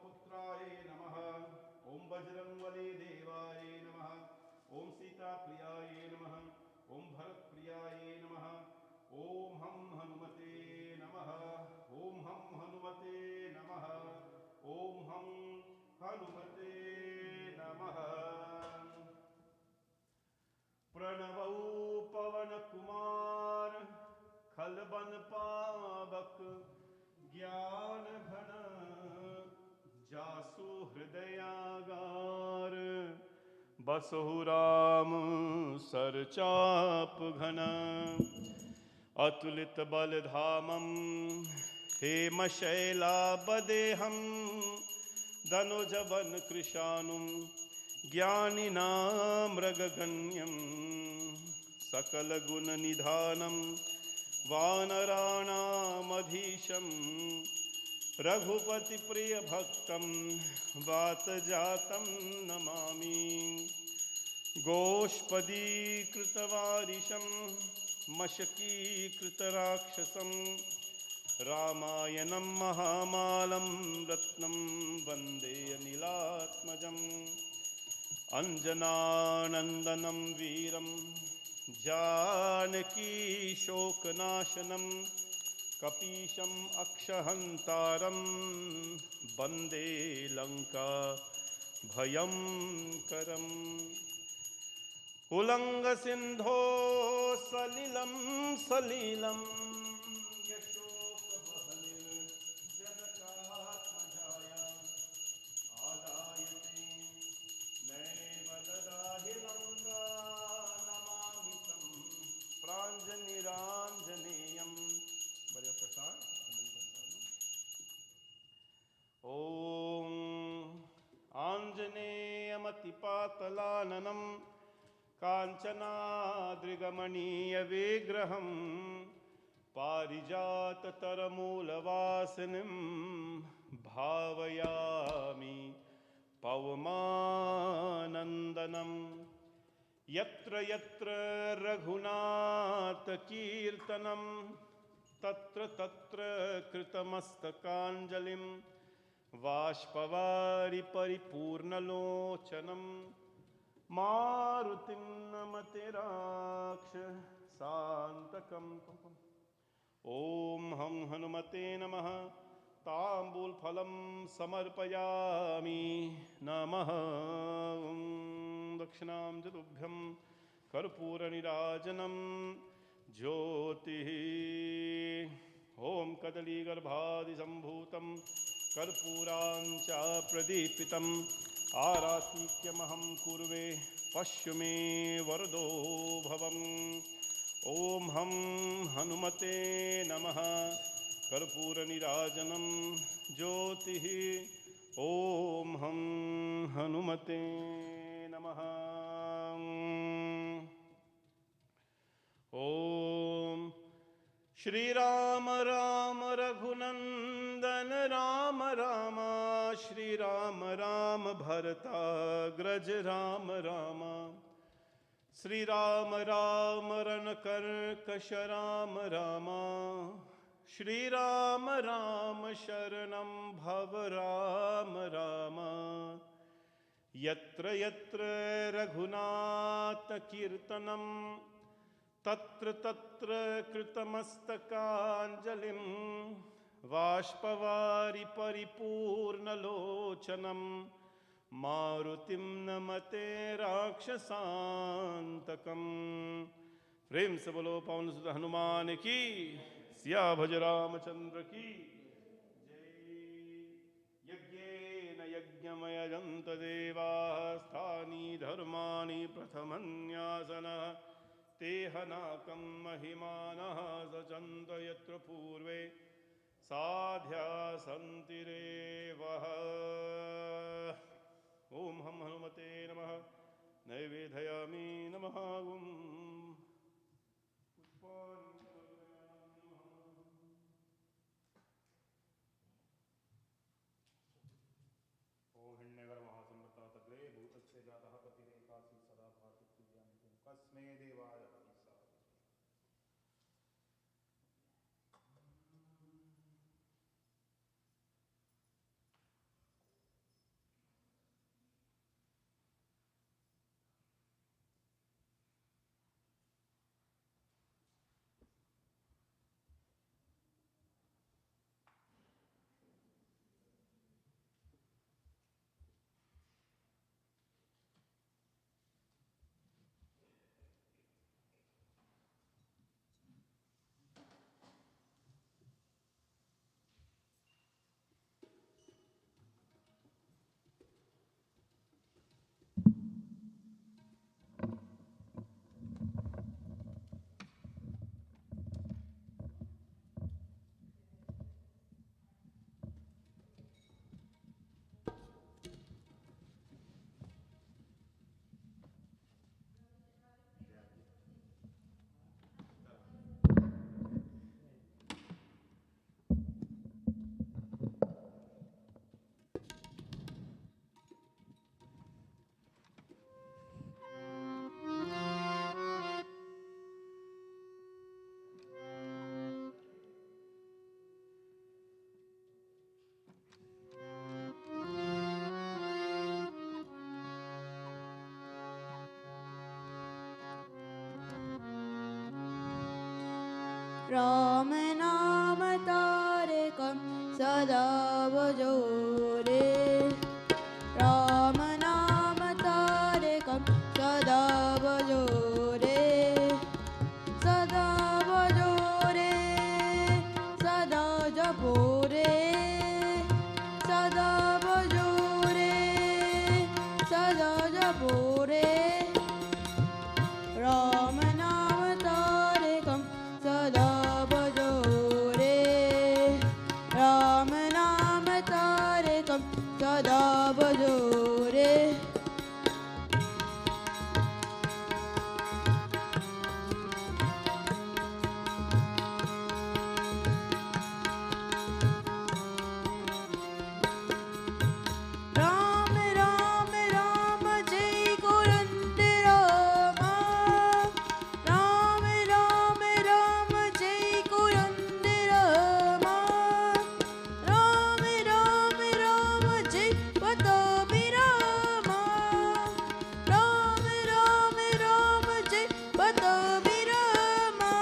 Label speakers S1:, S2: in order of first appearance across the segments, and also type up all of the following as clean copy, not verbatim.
S1: पवनपुत्राय नमः। ओम बजरंगबली देवाय नमः। ओम सीता प्रियाय नमः। ओम भरत प्रियाय नमः। ओम हम हनुमते नमः। ओम हम हनुमते नमः। ओम हम हनुमते नमः। प्रणवौ पवन कुमार खलबन पावक ज्ञान घन जासु हृदयागार बसहु राम सरचाप घन अतुलित बलधामं हेमशैलाबदेहं धनुजवन कृशानुं ज्ञानिनां मृगगण्यं सकलगुणनिधानं वानराणामधीशं रघुपतिप्रियभक्तं वातजातं नमामि। गोष्पदीकृतवारिशं मशकीकृतराक्षसं रामायणं महामालं रत्नं वन्दे अनिलात्मजम् अंजनानन्दनं वीरं जानकीशोकनाशनं कपीशम् अक्षहन्तारं वन्दे लङ्का भयङ्करम् उल्लङ्घसिन्धो सलिलं सलीलं यशोकबहनिर्जनकात्मजाया आदायते नैव ददाहि लङ्का नमामि तं प्राञ्जनिराञ्जनेयम्। बढ़िया प्रसाद। ओम आञ्जनेयमतिपातलाननं काञ्चनाद्रिगमनीयविग्रहं पारिजाततरमूलवासिनीं भावयामि पवमानन्दनं। यत्र यत्र रघुनाथकीर्तनं तत्र तत्र कृतमस्तकाञ्जलिं बाष्पवारि परिपूर्णलोचनं मारुतिं नमते राक्षसान्तकं। ॐ हम हनुमते नमः। ताम्बूलफलं समर्पयामि नमः। दक्षिणां जतुभ्यं कर्पूरनीराजनं ज्योतिः। ओम कदलीगर्भादिसम्भूतं कर्पूराञ्च प्रदीपितम् आरातिक्यमहं कुर्वे पश्य मे वरदो भवम्। ओम हम हनुमते नमः। कर्पूरनीराजनं ज्योतिः। ओम हम हनुमते नमः। ओम श्री राम राम रघुनंदन राम राम श्री राम राम भरताग्रज राम राम श्री राम राम रणकर्कश राम राम श्री राम राम शरणं भव राम राम। यत्र यत्र रघुनाथ कीर्तनं तत्र तत्र कृतमस्तकाञ्जलिं बाष्पवारि परिपूर्णलोचनं मारुतिं नमते राक्षसान्तकम्। प्रेम से बोलो पवन सुत हनुमान की, सिया भज रामचंद्र की जय। यज्ञेन यज्ञमयजन्त देवाः स्थानि धर्माणि प्रथमन्यासनः तेहनाकं महिमानः सचन्त यत्र पूर्वे साध्या सन्ति रेवः। ओम हम हनुमते नमः। नैवेदयामि नमः। ओम हिरण्यगर महासंवता तग्रे भूतस्य जातः पतिरेकासी सदा भाति तुभ्यं कस्मै देवाय
S2: राम नाम तारकं सदा भजो रे राम नाम तारकं सदा भजो रे सदा भजो रे सदा जपो रे सदा भजो रे सदा जपो रे राम नाम तारकं सदा भजो रे राम नाम तारकं सदा भजो रे राम राम राम जय गोविंद रामा राम राम राम जय गोविंद रामा राम राम राम जय पताबी रामा राम राम राम जय पताबी रामा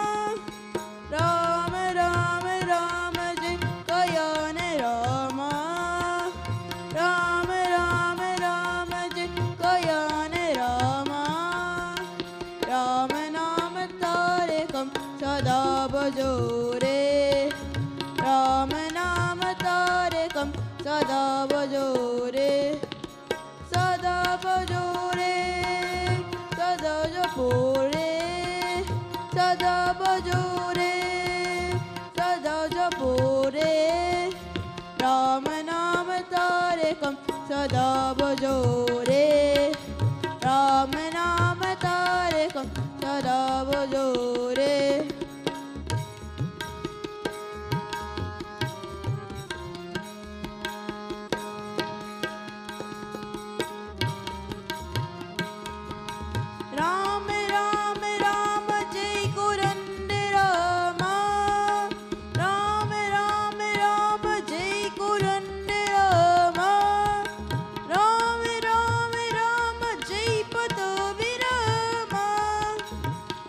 S2: राम राम राम जय कयान रामा राम राम राम जय कयान रामा राम नाम तारकं सदा भजो रे राम नाम तारकं सदा भजो रे सदा भजो रे सदा जपो रे सदा भजो रे सदा जपो रे राम नाम तारकं सदा भजो रे राम नाम तारकं सदा भजो रे राम राम राम जय गोविंद रामा राम राम राम जय गोविंद रामा राम राम राम जय पताबी रामा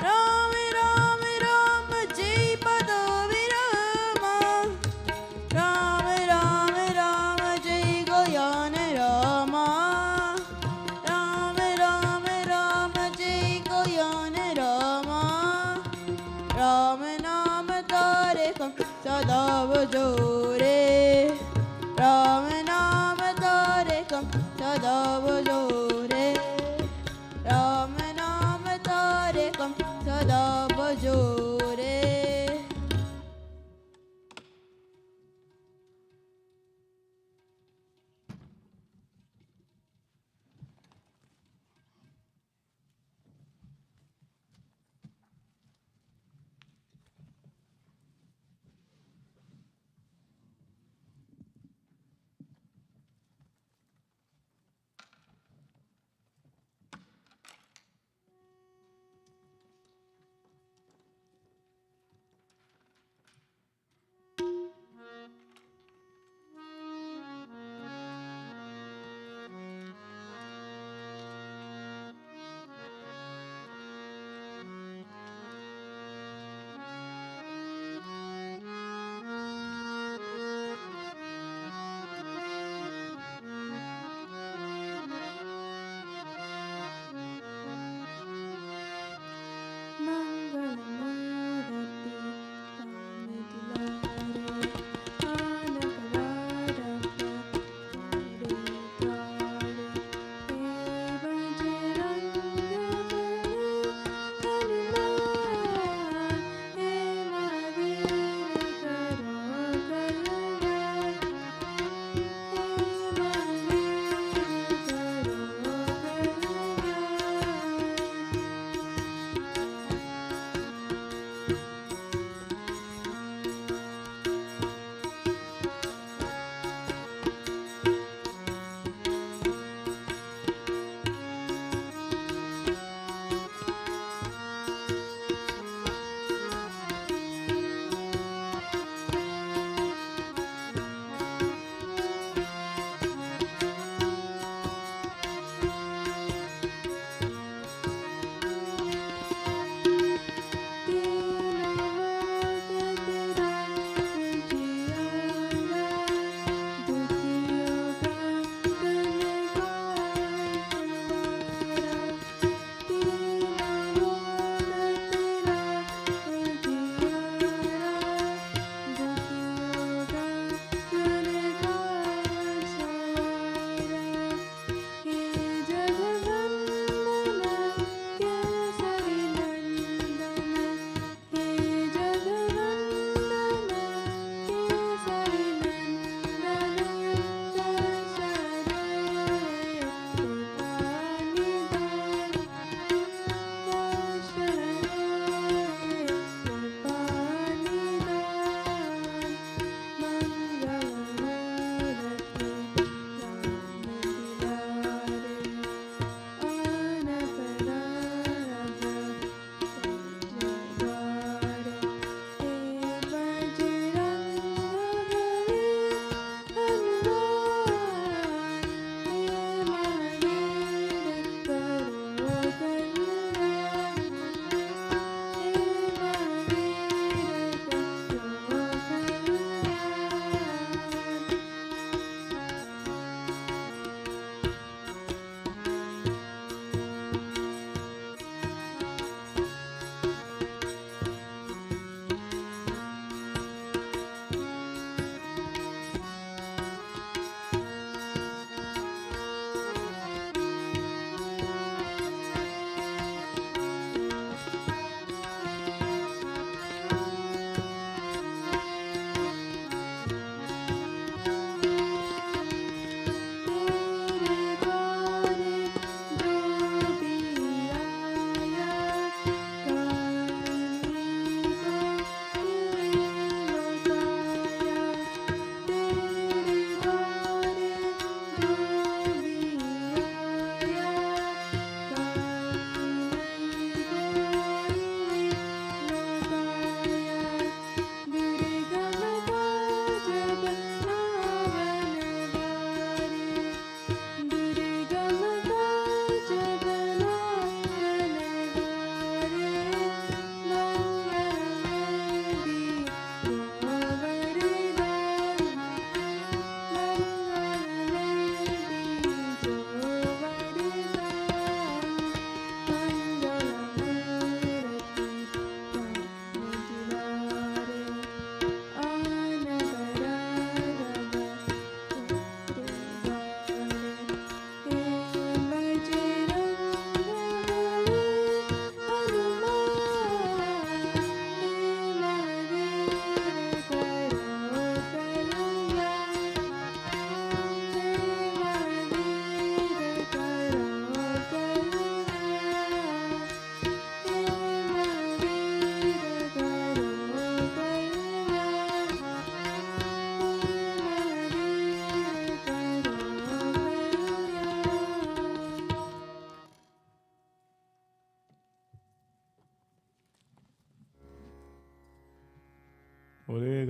S2: राम राम राम जय पताबी रामा राम राम राम जय गयान रामा राम राम राम जय गयान रामा राम नाम तारकं सदा भजो रे राम नाम तारकं सदा भजो रे राम नाम तारकं सदा भजो रे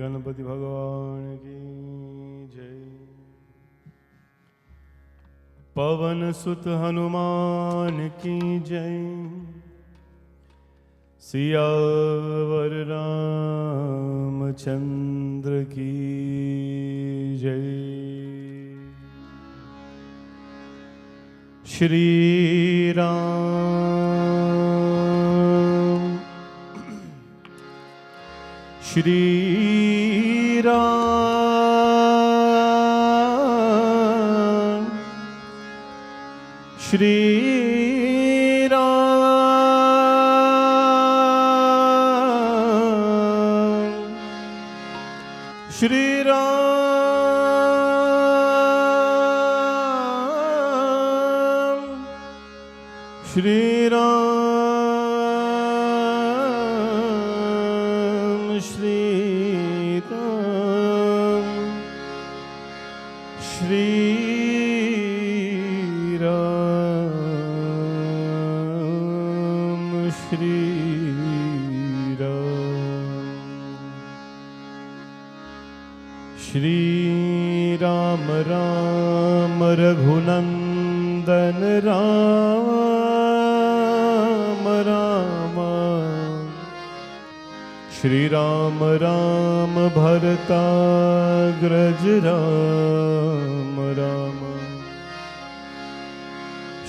S1: गणपति भगवान की जय। पवन सुत हनुमान की जय। सियावर रामचंद्र की जय। श्री राम श्री राम श्री राम श्री राम श्री राम श्री राम श्री राम श्री राम श्री राम राम रघुनंदन राम राम श्री राम राम भरताग्रज राम राम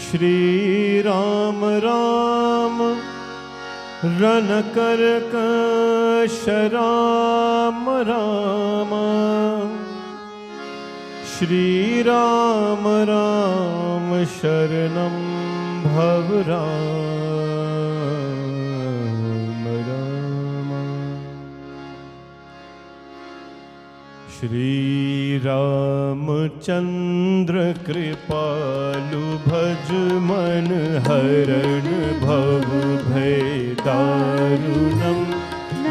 S1: श्री राम राम रनकर्कश राम राम श्री राम राम शरणं भव राम राम श्री रामचंद्र कृपालु भज मन हरण भव भय दारुणम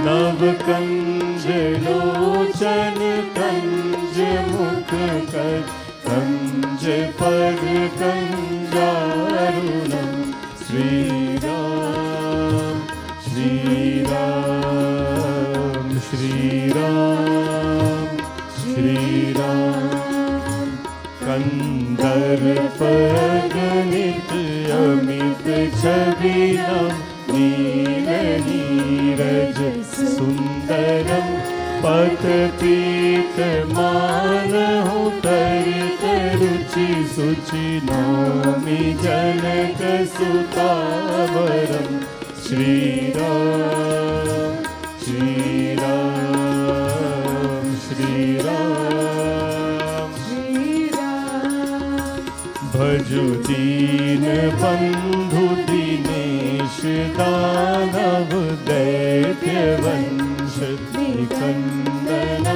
S1: नव कंज लोचन कंज मुख कर कंज पर कंजारुणम श्री राम श्री राम श्री राम श्री राम कंदर्प गणित अमित छवि नील नीरज सुंदरम पथ पीत मानहु तरित रुचि सुचि नौमि जनक सुतावरम श्री राम श्री राम श्री राम श्री राम भजु दीन बंधु दिनेश दानव दैत्य वंश निकंदन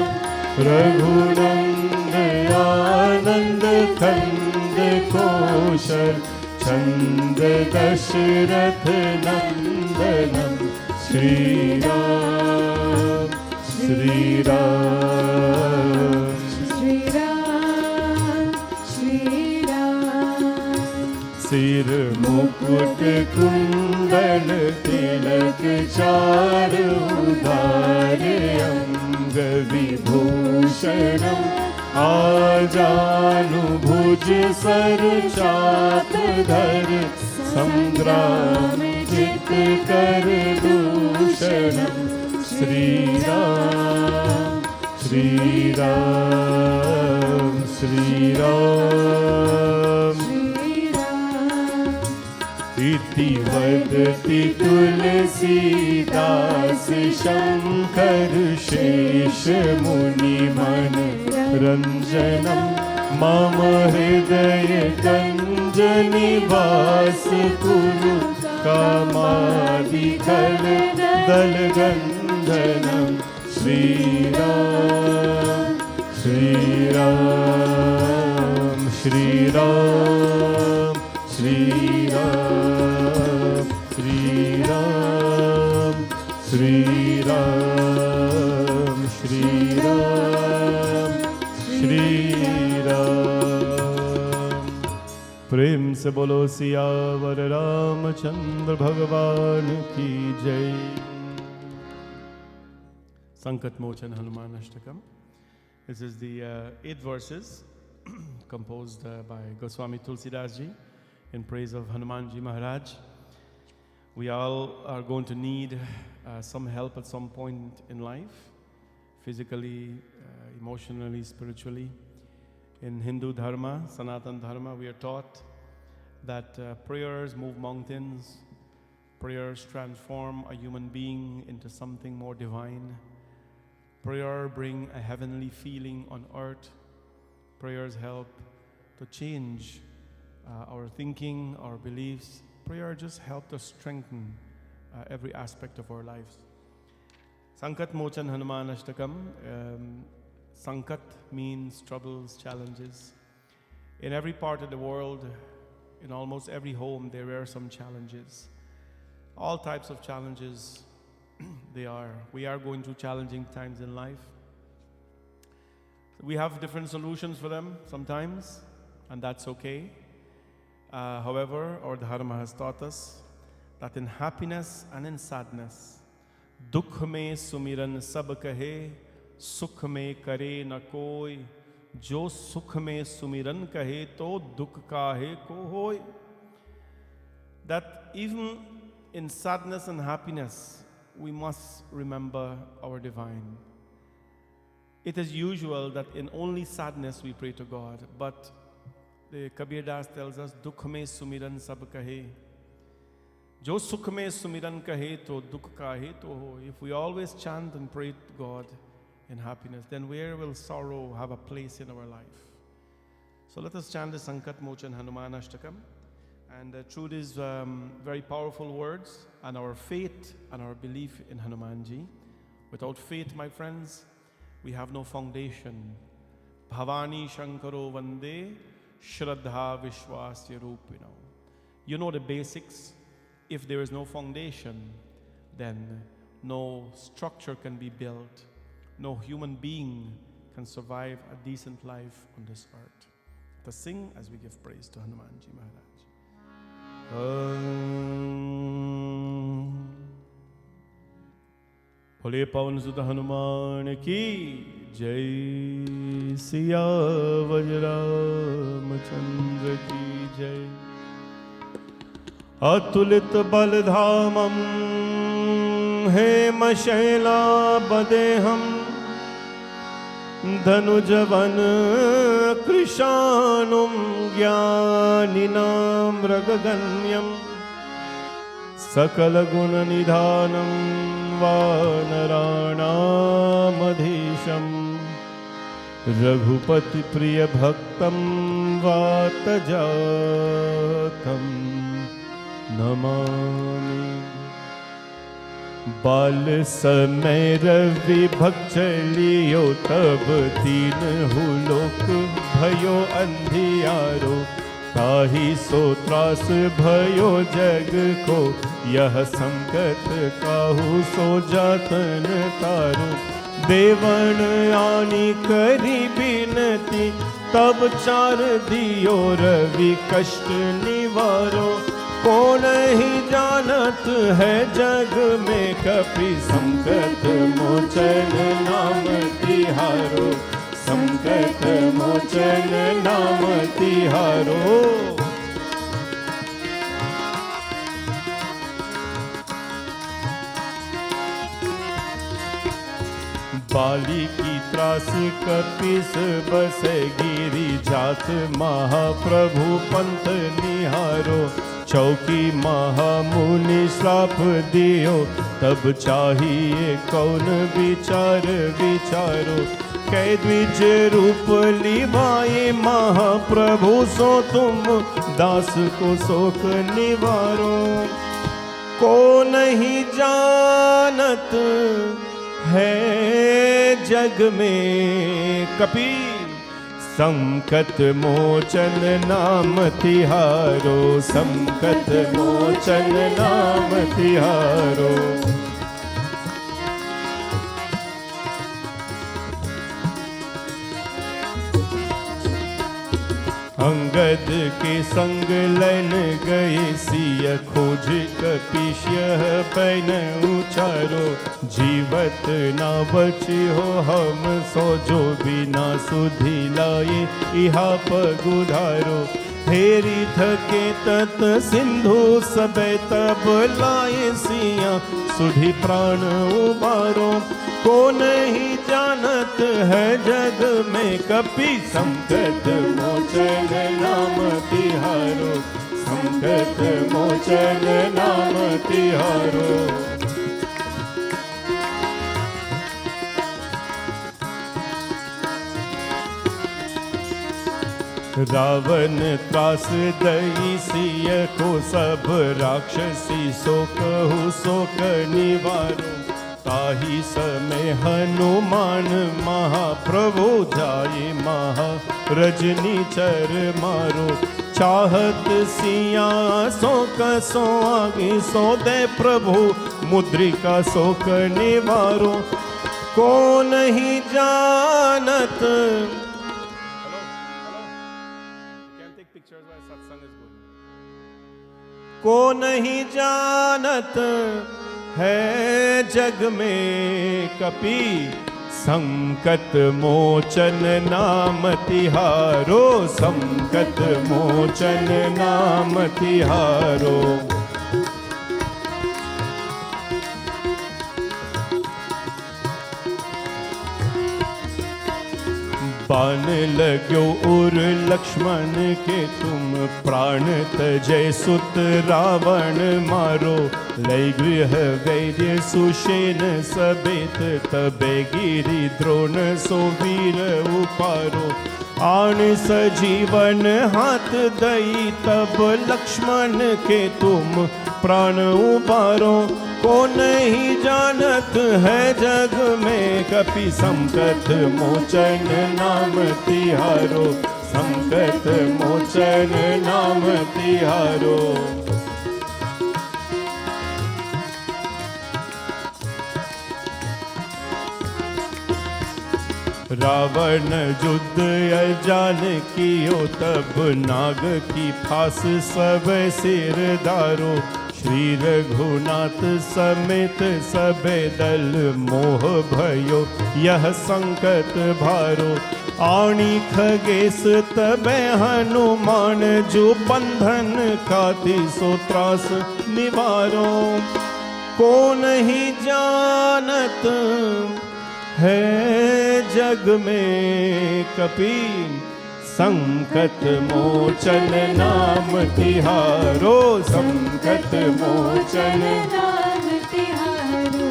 S1: रघुनंद आनंद कंद कोशल छंद दशरथ नंदनम श्री राम श्री राम श्री राम श्री राम सिर मुकुट कुंडल तिलक चारु धार अंग विभूषणम आजानुभुज सर चाप धर संग्राम जित कर दूषणम श्री राम श्री राम श्री राम इति वदति तुलसीदास शंकर शेष मुनि मन रंजनम मम हृदय कंज निवास कुरु कामादिकल दल गंधनम श्री राम श्री राम श्री राम श्री राम श्री राम श्री राम श्री राम श्री राम। प्रेम से बोलो सियावर रामचंद्र भगवान की जय। Sankat Mochan Hanuman Ashtakam. This is the 8 verses composed by Goswami Tulsidas ji in praise of Hanuman ji Maharaj. We all are going to need some help at some point in life, physically, emotionally, spiritually. In Hindu Dharma, Sanatan Dharma, we are taught that prayers move mountains, prayers transform a human being into something more divine. Prayer brings a heavenly feeling on earth. Prayers help to change our thinking, our beliefs. Prayer just helps us strengthen every aspect of our lives. Sankat Mochan Hanuman Ashtakam. Sankat means troubles, challenges. In every part of the world, in almost every home, there are some challenges. All types of challenges. We are going through challenging times in life. We have different solutions for them sometimes, and that's okay. However, our Dharma has taught us that in happiness and in sadness, dukh mein sumiran sab kahe, sukh mein kare na koi, jo sukh mein sumiran kahe to dukh kahe ko hoy. That even in sadness and happiness, we must remember our divine. It is usual that in only sadness we pray to God, but the Kabir Das tells us, Dukh mein sumiran sab kahe. Jo sukh mein sumiran kahe to dukh kahe to ho. If we always chant and pray to God in happiness, then where will sorrow have a place in our life? So let us chant the Sankat Mochan Hanuman Ashtakam. And through these very powerful words and our faith and our belief in Hanumanji, without faith, my friends, we have no foundation. Bhavani Shankaro Vande Shraddha Vishwasya Rupino. You know the basics. If there is no foundation, then no structure can be built. No human being can survive a decent life on this earth. Let us sing as we give praise to Hanumanji Maharaj. Bole Pavan Sutta Hanuman ki Jai, Siya Vajram Chandra ki Jai. Atulit Baldhamam Hema Shaila Badeham Dhanujavan Krishanum Jnaninam Ragaganyam Sakala Guna Nidhanam Vanaranam Adhisham Raghupati Priya Bhaktam Vatajatam Namami. बाल समय रवि भक्षलियो तब तीन हुलोक भयो अंधियारो ताहि सो त्रास भयो जग को यह संकट काहू सो जातन तारो देवन आनी करी बिनती तब चार दियो रवि कष्ट निवारो को नहीं जानत है जग में कपि संकट मोचन नाम तिहारो संकट मोचन नाम तिहारो बाली की त्रास कपिस बस गिरी जात महाप्रभु पंथ निहारो चौकी महामुनि श्राप दियो तब चाहिए कौन विचार विचारो कै द्विज रूप लिवाए महाप्रभु सो तुम दास को शोक निवारो को नहीं जानत है जग में कपि संकट मोचन नाम तिहारो संकट मोचन नाम तिहारो अंगद के संग लन गए सिय खोज कपिश्य पैन उचारो जीवत ना बची हो हम सो जो बिना सुधी लाए इहा पगुधारो हेरी थके तत सिंधु सबे तब लाए सिया सुधी प्राण उबारो को नहीं जानत है जग में कपि संकट मोचन नाम तिहारो संकट मोचन नाम तिहारो रावण त्रास दई सिय को सब राक्षसी सो कहु शोक निवारो ताही समय हनुमान महाप्रभु जाए महा रजनी चर मारो चाहत सिया सो कसो आगे सो दे प्रभु मुद्रिका शोक निवारो को नहीं जानत को नहीं जानत है जग में कपि संकट मोचन नाम तिहारो संकट मोचन नाम तिहारो बाण लाग्यो उर लक्ष्मण के तुम प्राण तजय सुत रावण मारो लय गृह वैर्य सुषेण सቤत तबे गिरि द्रोण सो वीर उपारो आण सजीवन हाथ दई तब लक्ष्मण के तुम प्राण उबारो को नहीं जानत है जग में कपि संकट मोचन नाम तिहारो संकट मोचन नाम तिहारो रावण युद्ध अजान कियो तब नाग की फांस सब सिर धारो श्री रघुनाथ समेत सबे दल मोह भयो यह संकट भारो आणी खगेश तबे हनुमान जो बंधन काति सो त्रास निवारो को नहीं जानत है जग में कपि संकट मोचन नाम तिहारो संकट मोचन
S2: नाम तिहारो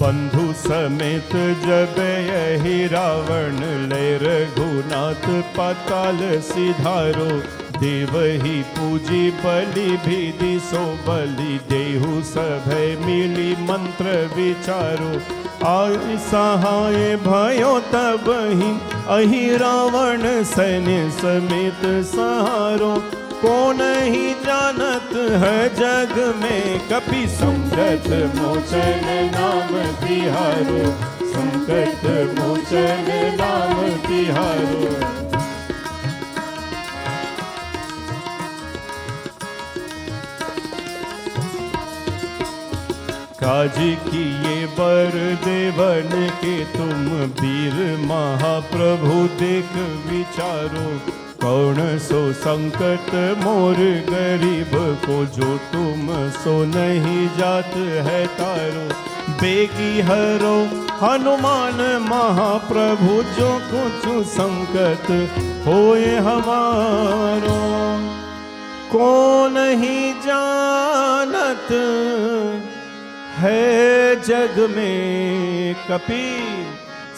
S1: बंधु समेत जब यही रावण ले रघुनाथ पाताल सिधारो देव ही पूजी बलि भी दिसो बलि देहु सभय मिली मंत्र विचारो आई सहाय भयो तब ही अहि रावण सैन्य समेत सहारो को नहीं जानत है जग में कपि संकट मोचन नाम तिहारो संकट मोचन नाम तिहारो काज किए बर देवन के तुम वीर महाप्रभु देख विचारो कौन सो संकट मोर गरीब को जो तुम सो नहीं जात है तारो बेगी हरो हनुमान महाप्रभु जो कुछ संकट होए हमारो को नहीं जानत है जग में कपि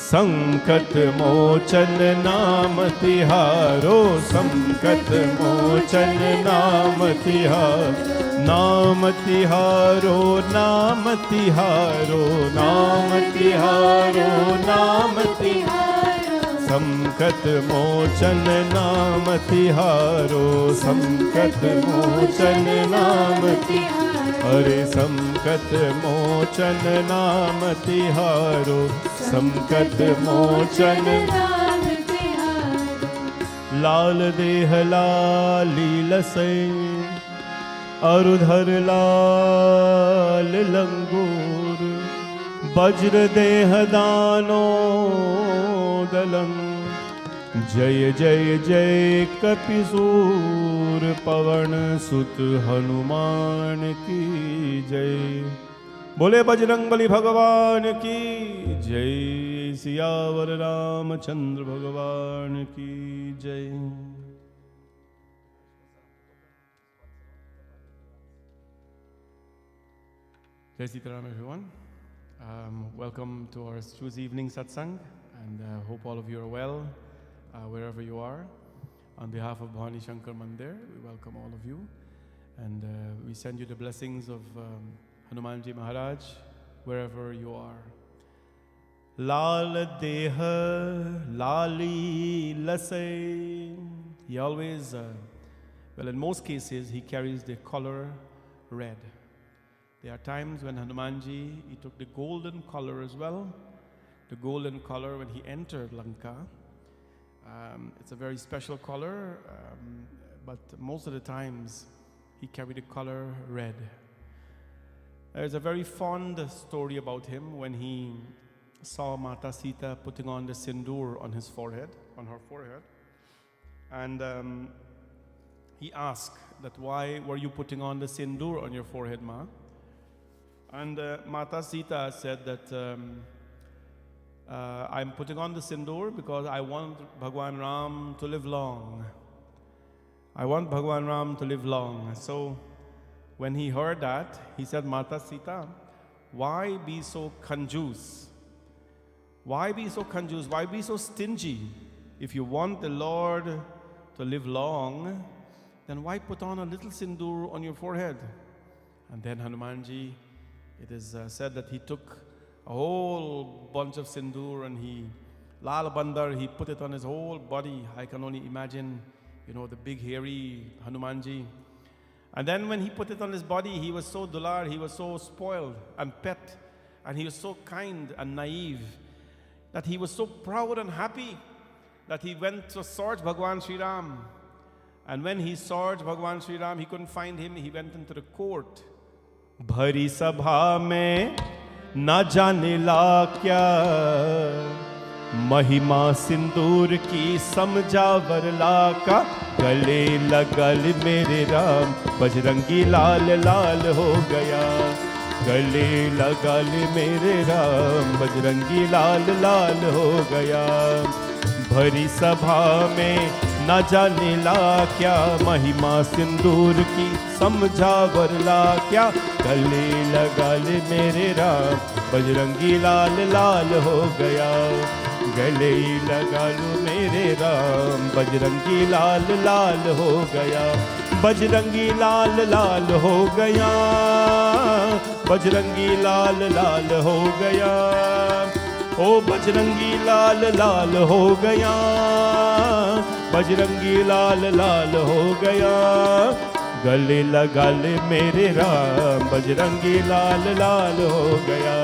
S1: संकट मोचन नाम तिहारो संकट मोचन नाम तिहारो नाम तिहारो नाम तिहारो नाम तिहारो नाम तिहारो संकट मोचन नाम तिहारो, संकट मोचन नाम तिहारो, अरे संकट मोचन नाम तिहारो, संकट मोचन नाम तिहारो। लाल देह लाली लसै, अरुधर लाल लंगूर, वज्र देह दानो दलम, जय जय जय कपिसूर पवन सुत हनुमान की जय। बोले बजरंग बली भगवान की जय, सियावर रामचंद्र भगवान की जय। Jai Sita Ram, everyone. Welcome to our Tuesday evening Satsangh, and hope all of you are well wherever you are. On behalf of Bhavani Shankar Mandir, we welcome all of you, and we send you the blessings of Hanumanji Maharaj wherever you are. Lal deha lali lasai. He always, well, in most cases, he carries the color red. There are times when Hanumanji, he took the golden color as well. The golden color when he entered Lanka. It's a very special color, but most of the times he carried the color red. There's a very fond story about him when he saw Mata Sita putting on the sindoor on his forehead, on her forehead. And he asked that, why were you putting on the sindoor on your forehead, Ma? And Mata Sita said that I'm putting on the sindoor because I want Bhagwan Ram to live long. I want Bhagwan Ram to live long. So when he heard that, he said, Mata Sita, why be so kanjus? Why be so kanjus? Why be so stingy? If you want the Lord to live long, then why put on a little sindoor on your forehead? And then Hanumanji, it is said that he took a whole bunch of sindoor and Lal Bandar, he put it on his whole body. I can only imagine, the big hairy Hanumanji. And then when he put it on his body, he was so dular, he was so spoiled and pet, and he was so kind and naive, that he was so proud and happy that he went to search Bhagwan Sri Ram. And when he searched Bhagwan Sri Ram, he couldn't find him. He went into the court. भरी सभा में न जाने ला क्या, महिमा सिंदूर की समझावर ला का, गले लगल मेरे राम बजरंगी लाल लाल हो गया, गले लगल मेरे राम बजरंगी लाल लाल हो गया। भरी सभा में न जाने ला क्या, महिमा सिंदूर की समझावर ला क्या, गले लगा ले मेरे राम बजरंगी लाल लाल हो गया, गले लगा लो मेरे राम बजरंगी लाल लाल हो गया, बजरंगी लाल लाल हो गया, बजरंगी लाल लाल हो गया, ओ बजरंगी लाल लाल हो गया, बजरंगी लाल लाल हो गया, गले लगा ले मेरे राम बजरंगी लाल लाल हो गया,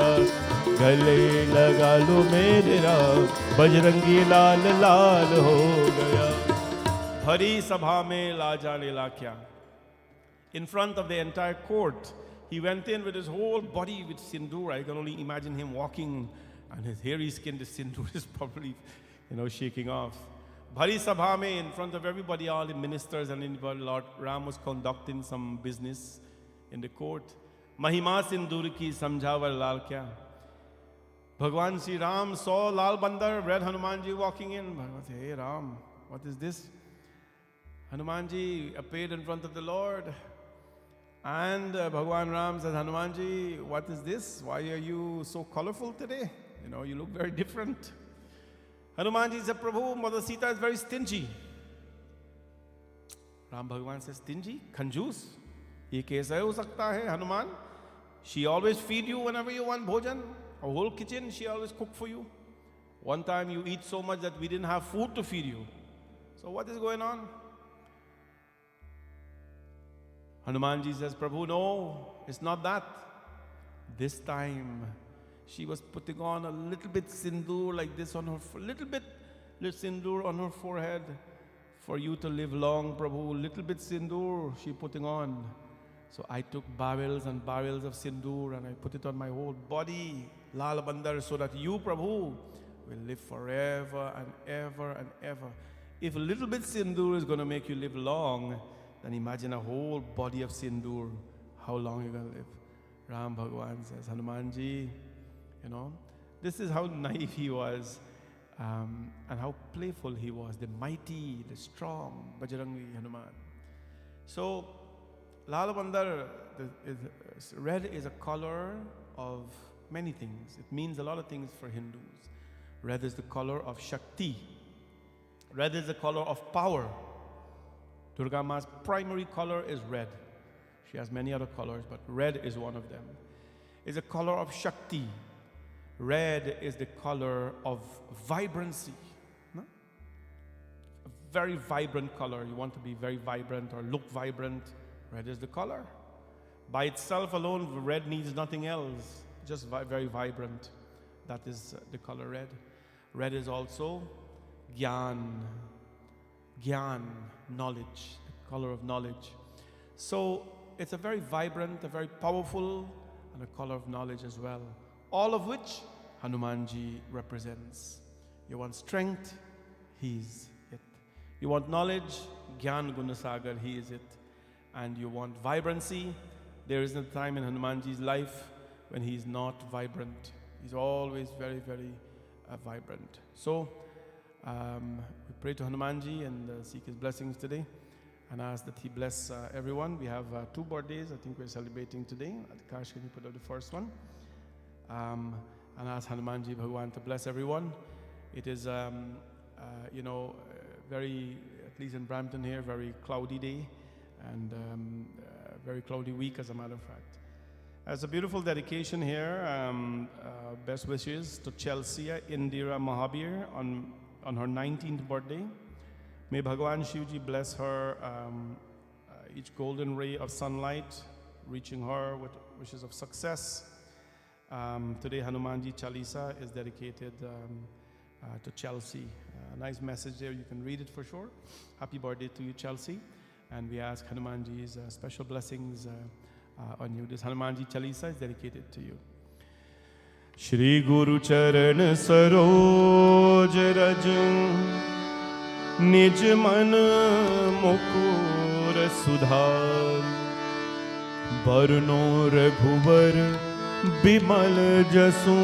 S1: गले लगा लो मेरे राम बजरंगी लाल लाल हो गया। भरी सभा में ला जाने ला क्या, in front of the entire court, he went in with his whole body with sindoor. I can only imagine him walking, and his hairy skin, the sindoor is probably, shaking off. Bhari Sabha mein, in front of everybody, all the ministers and anybody, Lord Ram was conducting some business in the court. Mahima sindoor ki samjhavar lal kya. Bhagwan Sri Ram saw Lal Bandar, read Hanumanji walking in. Bhagwan said, hey Ram, what is this? Hanumanji appeared in front of the Lord. And Bhagwan Ram says, Hanumanji, what is this? Why are you so colorful today? You look very different. Hanumanji said, Prabhu, Mother Sita is very stingy. Ram Bhagwan says, stingy? Kanjus? Ye kaisa ho sakta hai, Hanuman? She always feed you whenever you want bhojan. A whole kitchen she always cook for you. One time you eat so much that we didn't have food to feed you. So what is going on? Hanumanji says, Prabhu, no, it's not that. This time she was putting on a little bit sindoor like this on her, little sindoor on her forehead. For you to live long, Prabhu, little bit sindoor she putting on. So I took barrels and barrels of sindoor and I put it on my whole body, Lal Bandar, so that you, Prabhu, will live forever and ever and ever. If a little bit sindoor is going to make you live long, then imagine a whole body of sindoor, how long you're going to live. Ram Bhagwan says, Hanumanji, you know, this is how naive he was. And how playful he was, the mighty, the strong Bajrangi Hanuman. So, Lal Bandar, red is a color of many things. It means a lot of things for Hindus. Red is the color of Shakti. Red is the color of power. Durga Ma's primary color is red. She has many other colors, but red is one of them. It's a color of Shakti. Red is the color of vibrancy. No? A very vibrant color. You want to be very vibrant or look vibrant. Red is the color. By itself alone, red needs nothing else. Just very vibrant. That is the color red. Red is also Gyan. Gyan, knowledge. The color of knowledge. So it's a very vibrant, a very powerful, and a color of knowledge as well. All of which Hanumanji represents. You want strength, he is it. You want knowledge, Gyan Gunasagar, he is it. And you want vibrancy, there isn't a time in Hanumanji's life when he is not vibrant. He's always very, very vibrant. So, we pray to Hanumanji and seek his blessings today and ask that he bless everyone. We have 2 birthdays I think we're celebrating today. Kash, can you put up the first one? And ask Hanumanji Bhagwan to bless everyone. It is, you know, very, at least in Brampton here, very cloudy day and very cloudy week as a matter of fact. As a beautiful dedication here, best wishes to Chelsea Indira Mahabir on her 19th birthday. May Bhagwan Shivji bless her each golden ray of sunlight, reaching her with wishes of success. Today Hanumanji Chalisa is dedicated to Chelsea. A nice message there, you can read it for sure. Happy birthday to you, Chelsea. And we ask Hanumanji's special blessings on you. This Hanumanji Chalisa is dedicated to you. Shri Guru Charan Saroj Raj Nij Man Mukur Sudhar Barno Raghuvar Bimal Jasu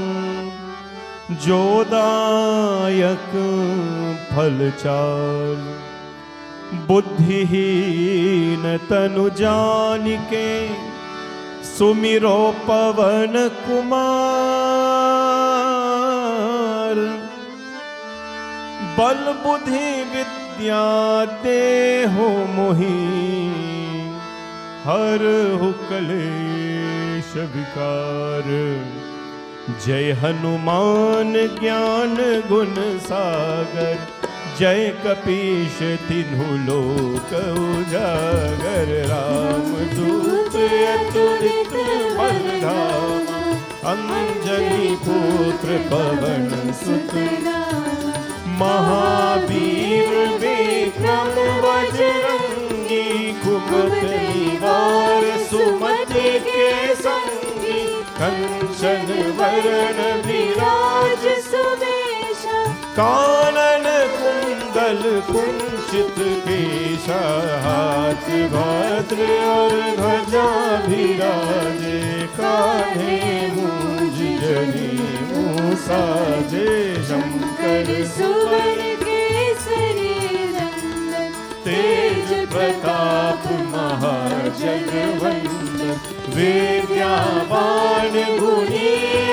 S1: Jodayak Phalchal Buddhihin Tanu Janike Sumiro Pavan Kumar Bal Buddhi Vidya Deho Mohi Har Hukalesh Vikar Jai Hanuman Gyan Gun Sagar Jai Kapish Tinhu Lok Ujagar Ram Dut Aturit Baldhama Anjali Putra Pavan Sutra Mahabir Vikram Bajrangi Kumat Nivar Sumati Ke Sangi Kanchan Varan Viraj Sumesha Kanan Kundal Kunchit Kesha Hath Bhadra Aur Dhwaja Bhiraje Kanhe Munj Jani Musaje Shankar Suvar Kesari Nandan Tej Pratap Mahajagvandan Vidyavan Guni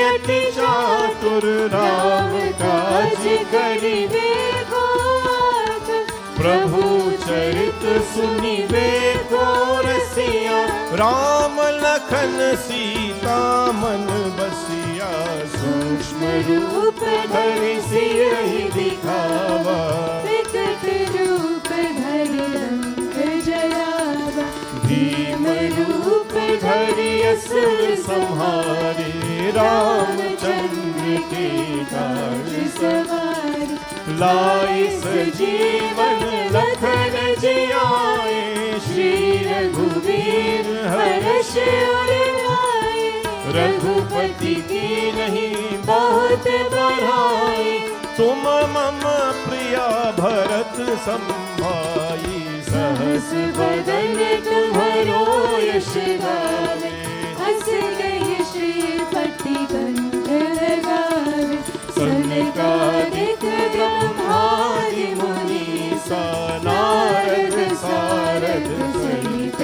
S1: Ati Chatur Ram Kaj Karive Ghat Prabhu Charit Sunive Gorasiya Ram Lakhan Sita Man Basiya Sukshma
S2: रूप
S1: धरि सियहि दिखावा,
S2: विकट रूप धरि रंग जरावा,
S1: भीम रूप धरि असुर संहारे, रामचंद्र के काज
S2: सवारी,
S1: लाए सजीवन लखन जियाए, श्री रघुवीर हर्ष उर लाए, रघुपति की नहीं बहुत बड़ाई, तुम मम प्रिया भरत संभाई, सहस बदन तुम्हारो यश गावे,
S2: हंस गई श्रीपति कंठ लगावे,
S1: सनकादिक ब्रह्मादि मुनीसा, नारद सारद सहित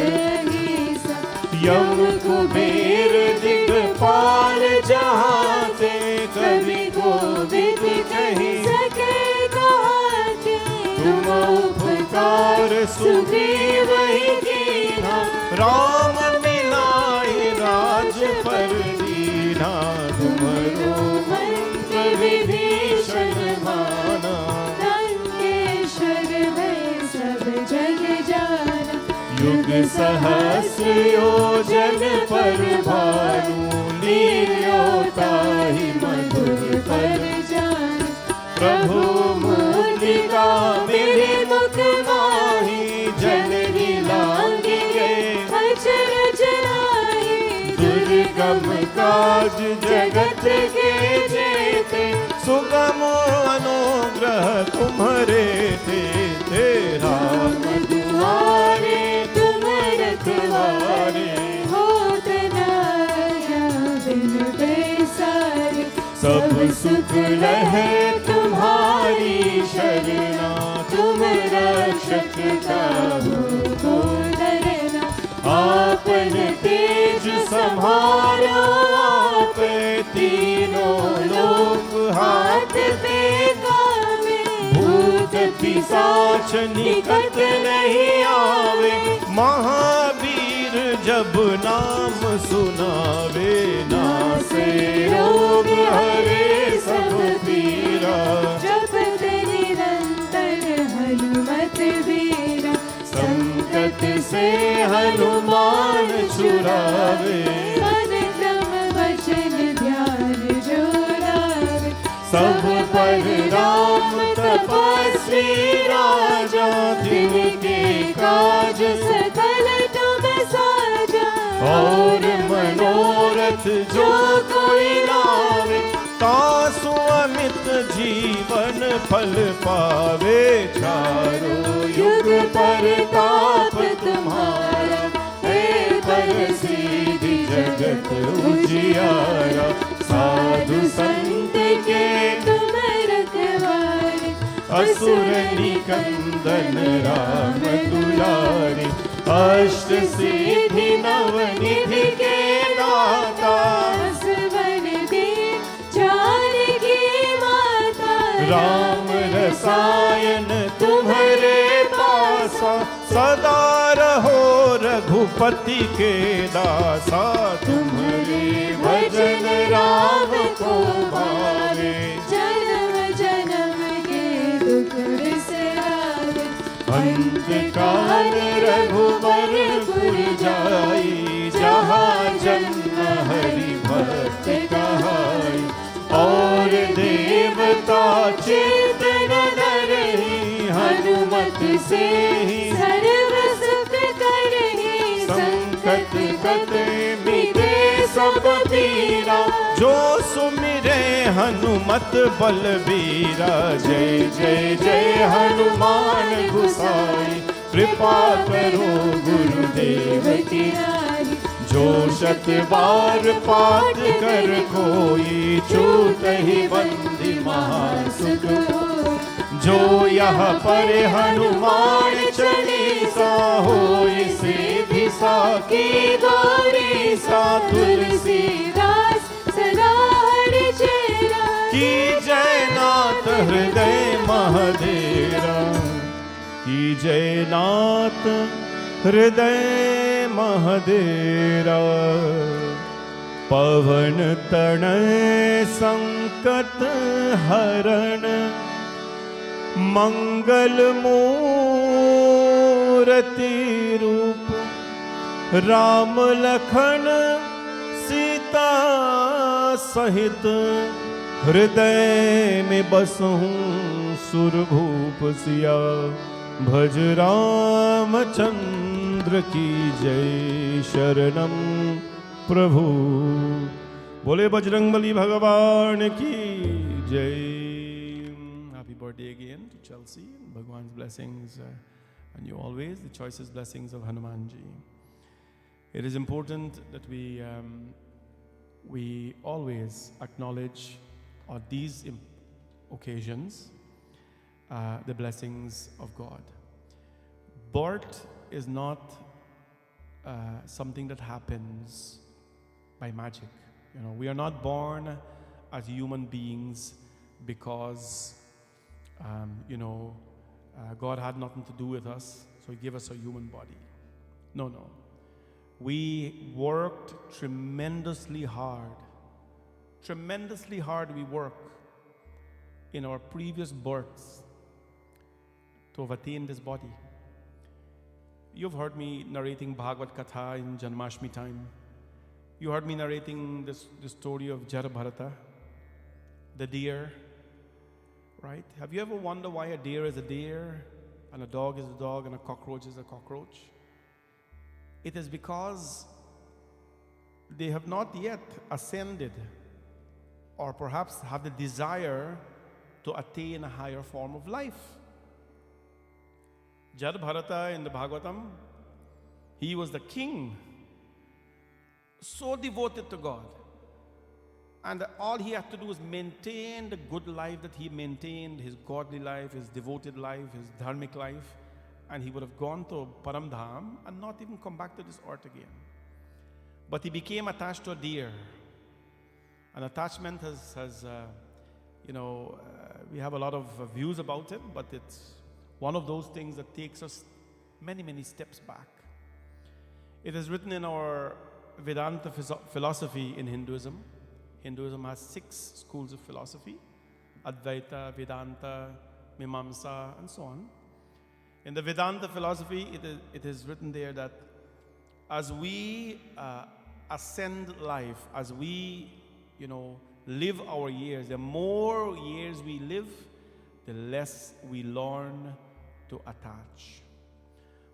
S2: गीसा,
S1: यम कुबेर दिगपाल जहाते, कवि कोविद कहि
S2: सके कहाते,
S1: तुम उपकार सुग्रीव ही कीन्हा, राम मिलाए राजपद दीन्हा, तुमरो मंत्र विभीषण माना,
S2: लंकेश्वर भय सब जग जाना,
S1: युग सहस्र योजन पर भानु, लील्यो ताहि मधुर
S2: पर जाना,
S1: प्रभु मुद्रिका मेरे मुख माही, जननी लांघिगे
S2: अचरज लाहि,
S1: दुर्गम काज जगत के जेते, सुगम अनुग्रह तुम्हारे ते, राम दुआरे तुम रखवारे,
S2: होत न बिन पैसारे,
S1: सब सुख लहे तुम्हारी शरणा, तुम रक्षक काहू
S2: को डरना,
S1: आपन तेज संभारो, आप तीनों लोक हाथ
S2: पे गावे,
S1: भूत पिशाच निकट नहीं आवे, महावीर जब नाम सुनावे, नासे रोग हरे सब पीरा,
S2: जपत निरंतर हनुमत वीरा,
S1: संकट से हनुमान छुड़ावे,
S2: मन क्रम वचन ध्यान जो लावे,
S1: सब पर राम तपस्वी राजा, जिनके काज
S2: सकल तुम साजा,
S1: और मनोरथ जो कोई लावे, तासु अमित जीवन फल पावे, चारों युग परताप तुम्हारा, हे पर सीधि जगत उजियारा, साधु संत के
S2: तुम रखवारे,
S1: असुर निकंदन राम दुलारी, अष्ट सिद्धि नव निधि के दाता,
S2: असवर दे जानकी माता,
S1: राम रसायन तुम्हारे पासा, सदा रहो रघुपति के दासा, तुम्हारे भजन राम को भावे,
S2: जन्म जन्म के दुख बिसरावे,
S1: अंत काल रघुबर पुर जाई, जहाँ जन्म हरि भक्त कहाई, और देवता चिंतन धरहि, हनुमत से ही
S2: सर्व सुख करहि,
S1: संकट कटे मिटे सब पीरा, जो सुमिरे हनुमत बलबीरा, जय जय जय हनुमान गुसाई, कृपा करो गुरुदेव की
S2: नारी,
S1: जो शत बार पाठ कर कोई, छूट ही बंदी महासुख
S2: हो,
S1: जो यहाँ पर हनुमान चालीसा हो, इसे भी साकी गौरी सा,
S2: तुलसीदास सदा हरि चेरा,
S1: की जय नाथ हृदय महादेरा, की जय नाथ हृदय महादेरा। पवन तनय संकट हरण मंगल मूर्ति रूप राम लखन सीता सहित हृदय में बसहूँ सुरभूप सिया भज रामचंद्र की जय शरणम प्रभु। बोले बजरंगबली भगवान की जय। Happy birthday again to Chelsea. Bhagwan's blessings and you always, the choicest blessings of Hanuman ji. It is important that we always acknowledge on these occasions the blessings of God. Birth is not something that happens by magic. You know, we are not born as human beings because God had nothing to do with us, so He gave us a human body. No. We worked tremendously hard. Tremendously hard we work in our previous births to attain this body. You've heard me narrating Bhagavad Katha in Janmashtami time. You heard me narrating the story of Jarabharata, the deer, right? Have you ever wondered why a deer is a deer and a dog is a dog and a cockroach is a cockroach? It is because they have not yet ascended or perhaps have the desire to attain a higher form of life. Jarabharata in the Bhagavatam, he was the king, so devoted to God. And all he had to do was maintain the good life that he maintained, his godly life, his devoted life, his dharmic life, and he would have gone to Paramdham and not even come back to this earth again. But he became attached to a deer. An attachment we have a lot of views about it, but it's one of those things that takes us many, many steps back. It is written in our Vedanta philosophy in Hinduism. Hinduism has 6 schools of philosophy: Advaita, Vedanta, Mimamsa, and so on. In the Vedanta philosophy, it is written there that as we ascend life, as we, live our years, the more years we live, the less we learn to attach.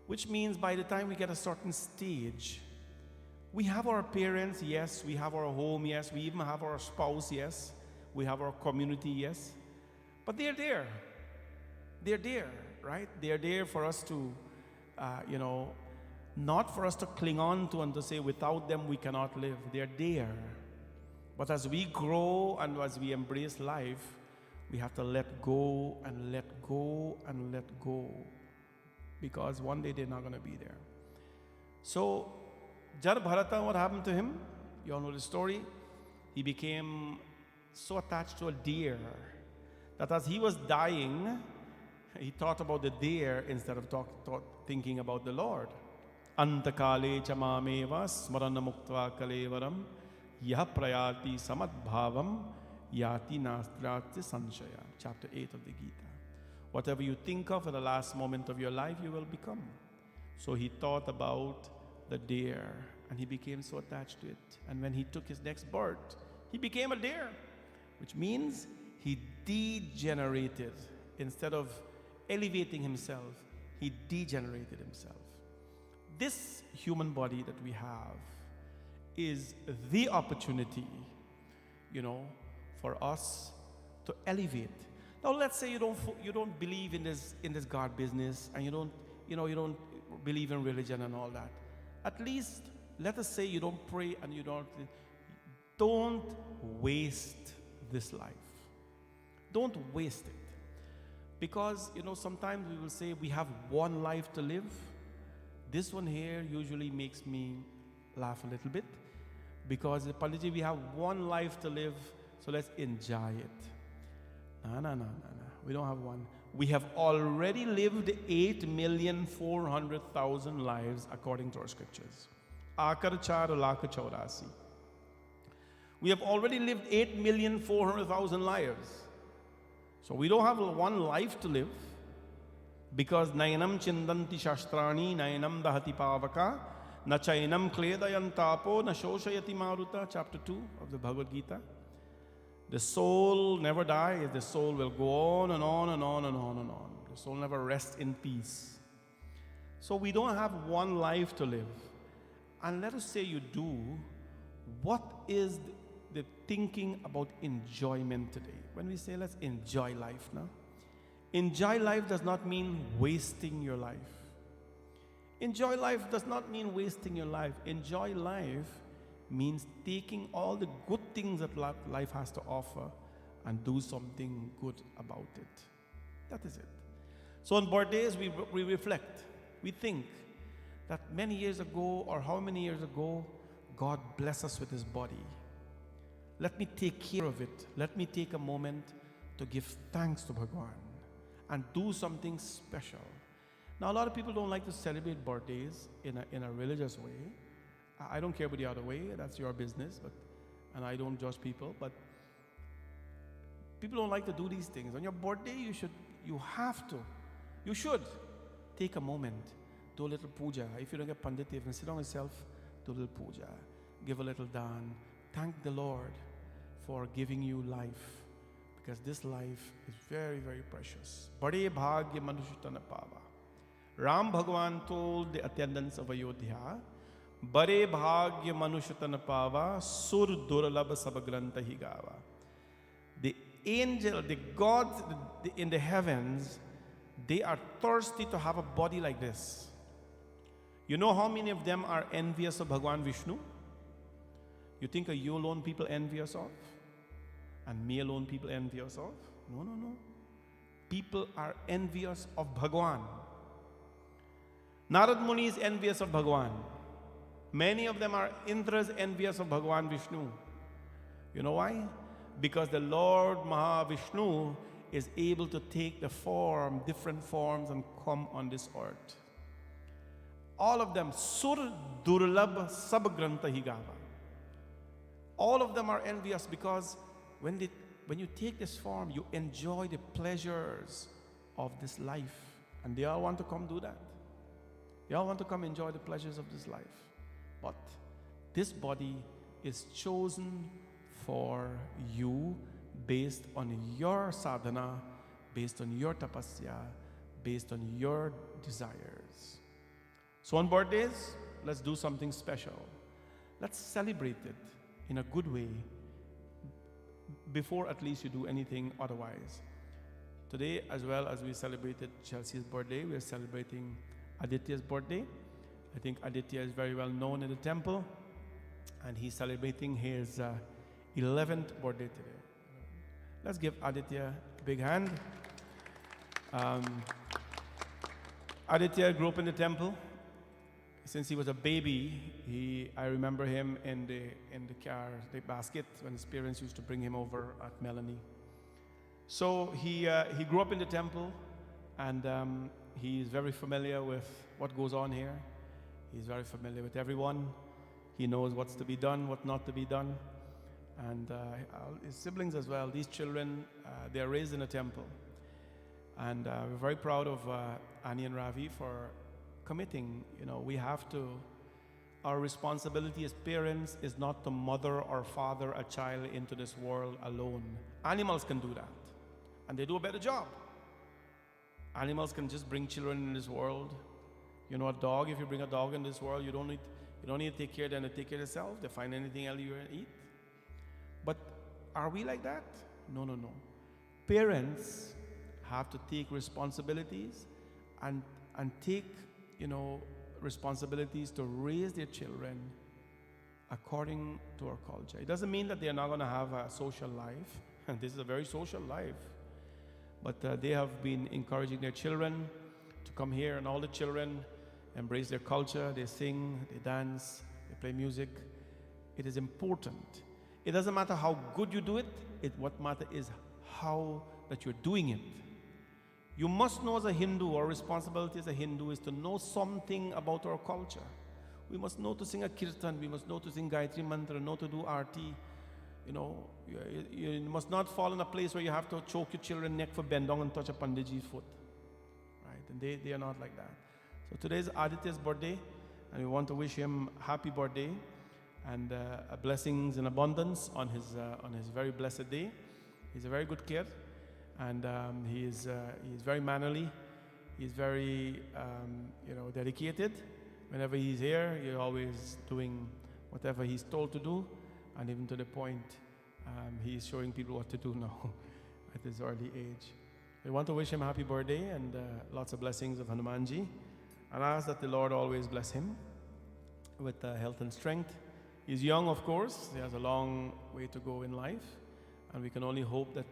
S1: Which means by the time we get a certain stage, we have our parents, yes, we have our home, yes, we even have our spouse, yes, we have our community, yes, but they're there. They're there, right? They're there for us to, not for us to cling on to and to say, without them we cannot live. They're there. But as we grow and as we embrace life, we have to let go and let go and let go, because one day they're not going to be there. So, Jarabharata, what happened to him? You all know the story. He became so attached to a deer that as he was dying, he thought about the deer instead of thinking about the Lord. Antakale chamameva smarana muktva kalevaram yah prayati samadbhavam yati nastrati sanshaya. Chapter 8 of the Gita. Whatever you think of at the last moment of your life, you will become. So he thought about the deer and he became so attached to it. And when he took his next birth, he became a deer, which means he degenerated. Instead of elevating himself, he degenerated himself. This human body that we have is the opportunity, for us to elevate. Now, let's say you don't believe in this God business, and you don't believe in religion and all that. At least, let us say you don't pray and you don't waste this life. Don't waste it. Because, sometimes we will say we have one life to live. This one here usually makes me laugh a little bit. Because, Panditji, we have one life to live, so let's enjoy it. No. We don't have one. We have already lived 8,400,000 lives according to our scriptures. Akar 4,84,000. We have already lived 8,400,000 lives. So we don't have one life to live, because nayanam chindanti shastrani nayanam dahati pavaka na chainam kledayantapo na shoshayati maruta, chapter 2 of the Bhagavad Gita. The soul never dies. The soul will go on and on and on and on and on. The soul never rests in peace. So we don't have one life to live. And let us say you do, what is the thinking about enjoyment today? When we say let's enjoy life now, enjoy life does not mean wasting your life. Enjoy life does not mean wasting your life. Enjoy life means taking all the good things that life has to offer and do something good about it. That is it. So on birthdays, we reflect. We think that many years ago, or how many years ago, God blessed us with His body. Let me take care of it. Let me take a moment to give thanks to Bhagwan and do something special. Now, a lot of people don't like to celebrate birthdays in a religious way. I don't care about the other way. That's your business. And I don't judge people. But people don't like to do these things. On your birthday, you should take a moment, do a little puja. If you don't get pandit, even sit on yourself, do a little puja, give a little dan, thank the Lord for giving you life, because this life is very, very precious. Bade bhagya manushitana pava. Ram Bhagwan told the attendants of Ayodhya, Bade bhagya manushitana pava, sur durlabha sabagranta hi gava. The angel, the gods in the heavens, they are thirsty to have a body like this. You know how many of them are envious of Bhagwan Vishnu? You think are you alone people envious of? And me alone people envious of? No, no, no. People are envious of Bhagwan. Narad Muni is envious of Bhagwan. Many of them are Indra's envious of Bhagwan Vishnu. You know why? Because the Lord Mahavishnu is able to take the form, different forms, and come on this earth. All of them, Sur Durlabh Sabgrantha Higava. All of them are envious because when you take this form, you enjoy the pleasures of this life. And they all want to come do that. They all want to come enjoy the pleasures of this life. But this body is chosen for you based on your sadhana, based on your tapasya, based on your desires. So on birthdays, let's do something special. Let's celebrate it in a good way before at least you do anything otherwise. Today, as well as we celebrated Chelsea's birthday, we are celebrating Aditya's birthday. I think Aditya is very well known in the temple, and he's celebrating his 11th birthday today. Let's give Aditya a big hand. Aditya grew up in the temple. Since he was a baby, I remember him in the car, the basket, when his parents used to bring him over at Melanie. So he grew up in the temple, and he's very familiar with what goes on here. He's very familiar with everyone. He knows what's to be done, what not to be done. And his siblings as well. These children, they are raised in a temple. And we're very proud of Annie and Ravi for committing. You know, we have to, our responsibility as parents is not to mother or father a child into this world alone. Animals can do that, and they do a better job. Animals can just bring children in this world. You know, a dog, if you bring a dog in this world, you don't need to take care of them to take care of themselves. They find anything else you eat. But are we like that? No, no, no. Parents have to take responsibilities and take, you know, responsibilities to raise their children according to our culture. It doesn't mean that they're not going to have a social life. And this is a very social life. But they have been encouraging their children to come here, and all the children embrace their culture. They sing, they dance, they play music. It is important. It doesn't matter how good you do it. What matters is how that you're doing it. You must know as a Hindu, our responsibility as a Hindu is to know something about our culture. We must know to sing a kirtan, we must know to sing Gayatri Mantra, know to do arti, you must not fall in a place where you have to choke your children's neck for bend down and touch a Panditji's foot. Right? And they are not like that. So today is Aditya's birthday, and we want to wish him happy birthday and blessings in abundance on his very blessed day. He's a very good kid, and he is very mannerly. He's very dedicated. Whenever he's here, he's always doing whatever he's told to do, and even to the point he's showing people what to do now at his early age. We want to wish him happy birthday and lots of blessings of Hanumanji, and ask that the Lord always bless him with health and strength. He's young, of course. He has a long way to go in life, and we can only hope that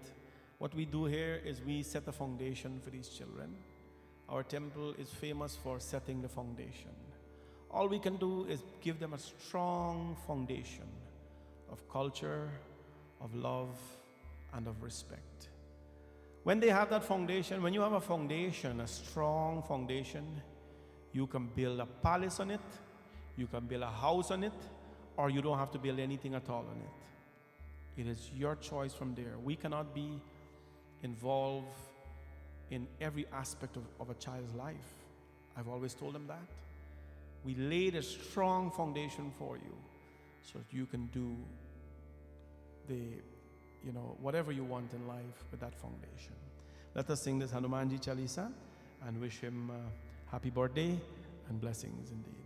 S1: what we do here is we set a foundation for these children. Our temple is famous for setting the foundation. All we can do is give them a strong foundation of culture, of love, and of respect. When they have that foundation, when you have a foundation, a strong foundation, you can build a palace on it, you can build a house on it, or you don't have to build anything at all on it. It is your choice from there. We cannot be involved in every aspect of a child's life. I've always told them that. We laid a strong foundation for you so that you can do whatever you want in life with that foundation. Let us sing this Hanumanji Chalisa and wish him happy birthday and blessings indeed.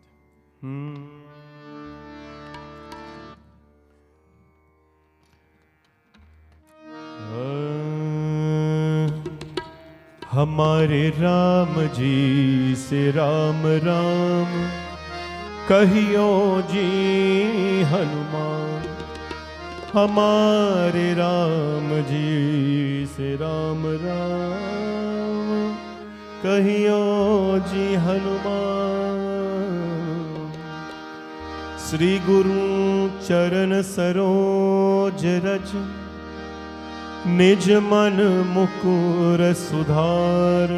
S3: हमारे राम जी से राम राम कहियो जी हनुमान, हमारे राम जी से राम राम कहियो जी हनुमान। श्री गुरु चरण सरोज रज निज मन मुकुर सुधार,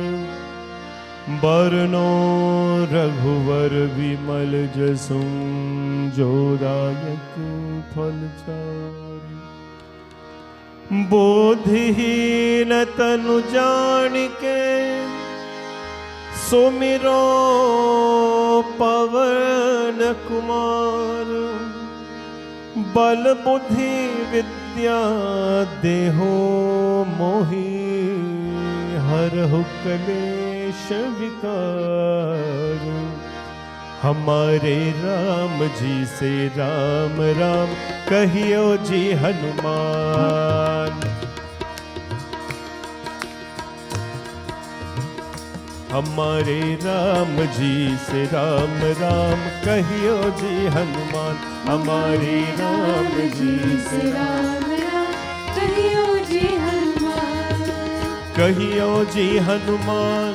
S3: बरनो रघुवर विमल जसु जो दायक फल चारि। बोधिहीन तनु जानिके सुमिरो पवन कुमार, बल बुद्धि विद्या देहो मोहि, हरहु कलेश विकार। हमारे राम जी से राम राम कहियो जी हनुमान, हमारे राम जी से राम राम कहियो जी हनुमान, हमारे राम जी से
S2: राम राम कहियो जी हनुमान।
S3: कहियो जी हनुमान,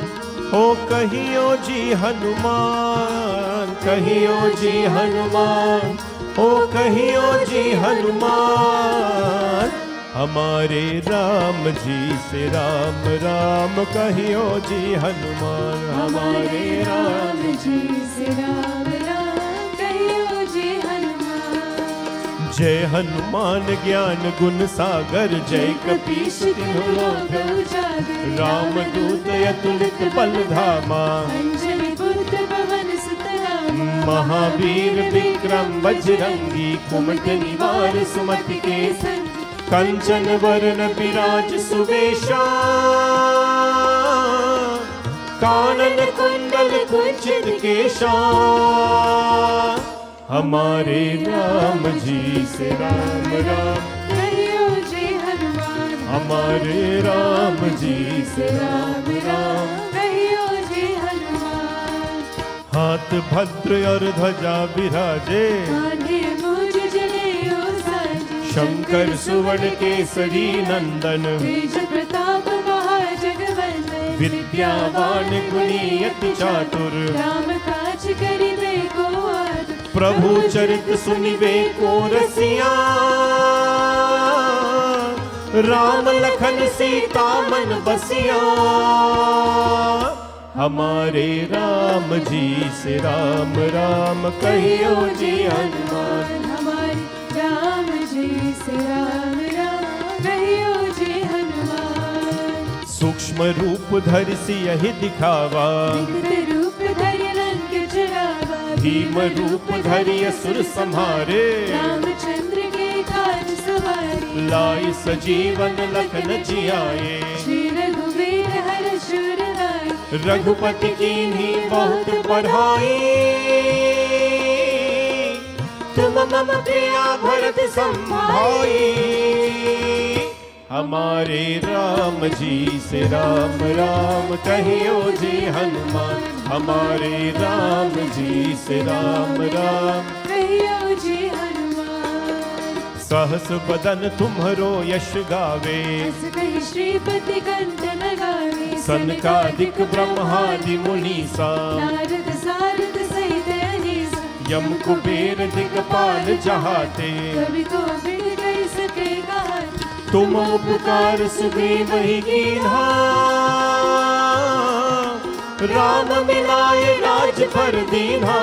S3: हो कहियो जी हनुमान, कहियो जी हनुमान, हो कहियो जी हनुमान। हमारे राम जी से राम राम कहियो जी हनुमान, हमारे राम
S2: जी से राम राम कहियो जी हनुमान।
S3: जय हनुमान ज्ञान गुण सागर, जय कपीस तिन्हु लोक
S2: उजागर।
S3: राम दूत अतुलित बल धामा,
S2: अंजनी पुत्र पवन सुत नामा।
S3: महावीर विक्रम बजरंगी, कुमति निवार सुमति के संग। कंचन वरण विराज सुवेशा, कानन कुंडल कुंचित केशा। हमारे राम जी से राम राम
S2: कहियो जी हनुमान,
S3: हमारे राम जी से राम राम
S2: कहियो जी हनुमान।
S3: हाथ भद्र और ध्वजा विराजे,
S2: कान्हे मूंज जनेऊ साजे।
S3: शंकर सुवर्ण केसरी नंदन,
S2: तेज प्रताप महाजगवंदन।
S3: विद्यावान गुणी अति चातुर,
S2: राम काज करिबे को आतुर।
S3: प्रभु चरित सुनिबे को रसिया, राम लखन सीता मन बसिया। हमारे राम जी से राम राम कहियो जी हनुमान,
S2: हमारे राम जी जी से राम राम कहियो जी हनुमान।
S3: सूक्ष्म रूप धरि सियहि दिखावा,
S2: विकट रूप धरि लंक जरावा।
S3: भीम रूप धरि असुर संहारे,
S2: रामचंद्र के काज सवारे।
S3: लाई सजीवन लखन जियाए,
S2: श्री रघुवीर हर शूर लाए।
S3: रघुपति कीन्ही बहुत बड़ाई, तुम मम प्रिया भरत संभाई। हमारे राम जी से राम राम कहियो जी हनुमान, हमारे राम जी से राम राम
S2: कहियो जी हनुमान।
S3: सहस बदन तुम्हरो यश गावे,
S2: अस कहि श्रीपति कंठ लगावे।
S3: सनकादिक ब्रह्मादि मुनीसा,
S2: नारद सारद सहित अहिसा।
S3: यम कुबेर दिगपाल जहाते,
S2: कवि को बिन कहि सके कहाते।
S3: तुम उपकार सुग्रीव ही कीन्हा, राम मिलाए राज पर दीन्हा।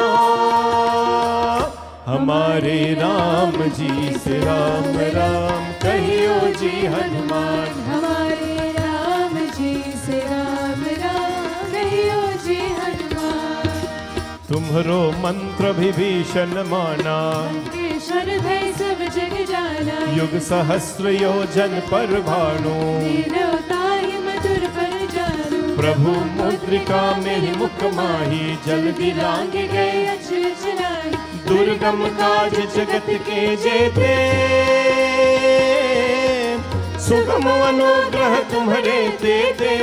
S3: हमारे राम जी से राम राम कहियो जी हनुमान,
S2: हमारे राम जी से राम राम कहियो जी हनुमान।
S3: तुम्हरो मंत्र विभीषण माना,
S2: लंकेश्वर भय सब जग जाना।
S3: युग सहस्र योजन पर भानु,
S2: तीनों ताहि मधुर पर जानु।
S3: प्रभु मुद्रिका में मुख माही, जल्दी लांग गए
S2: अचरज नाही।
S3: दुर्गम काज जगत के जेते, सुगम अनुग्रह तुम्हारे देते।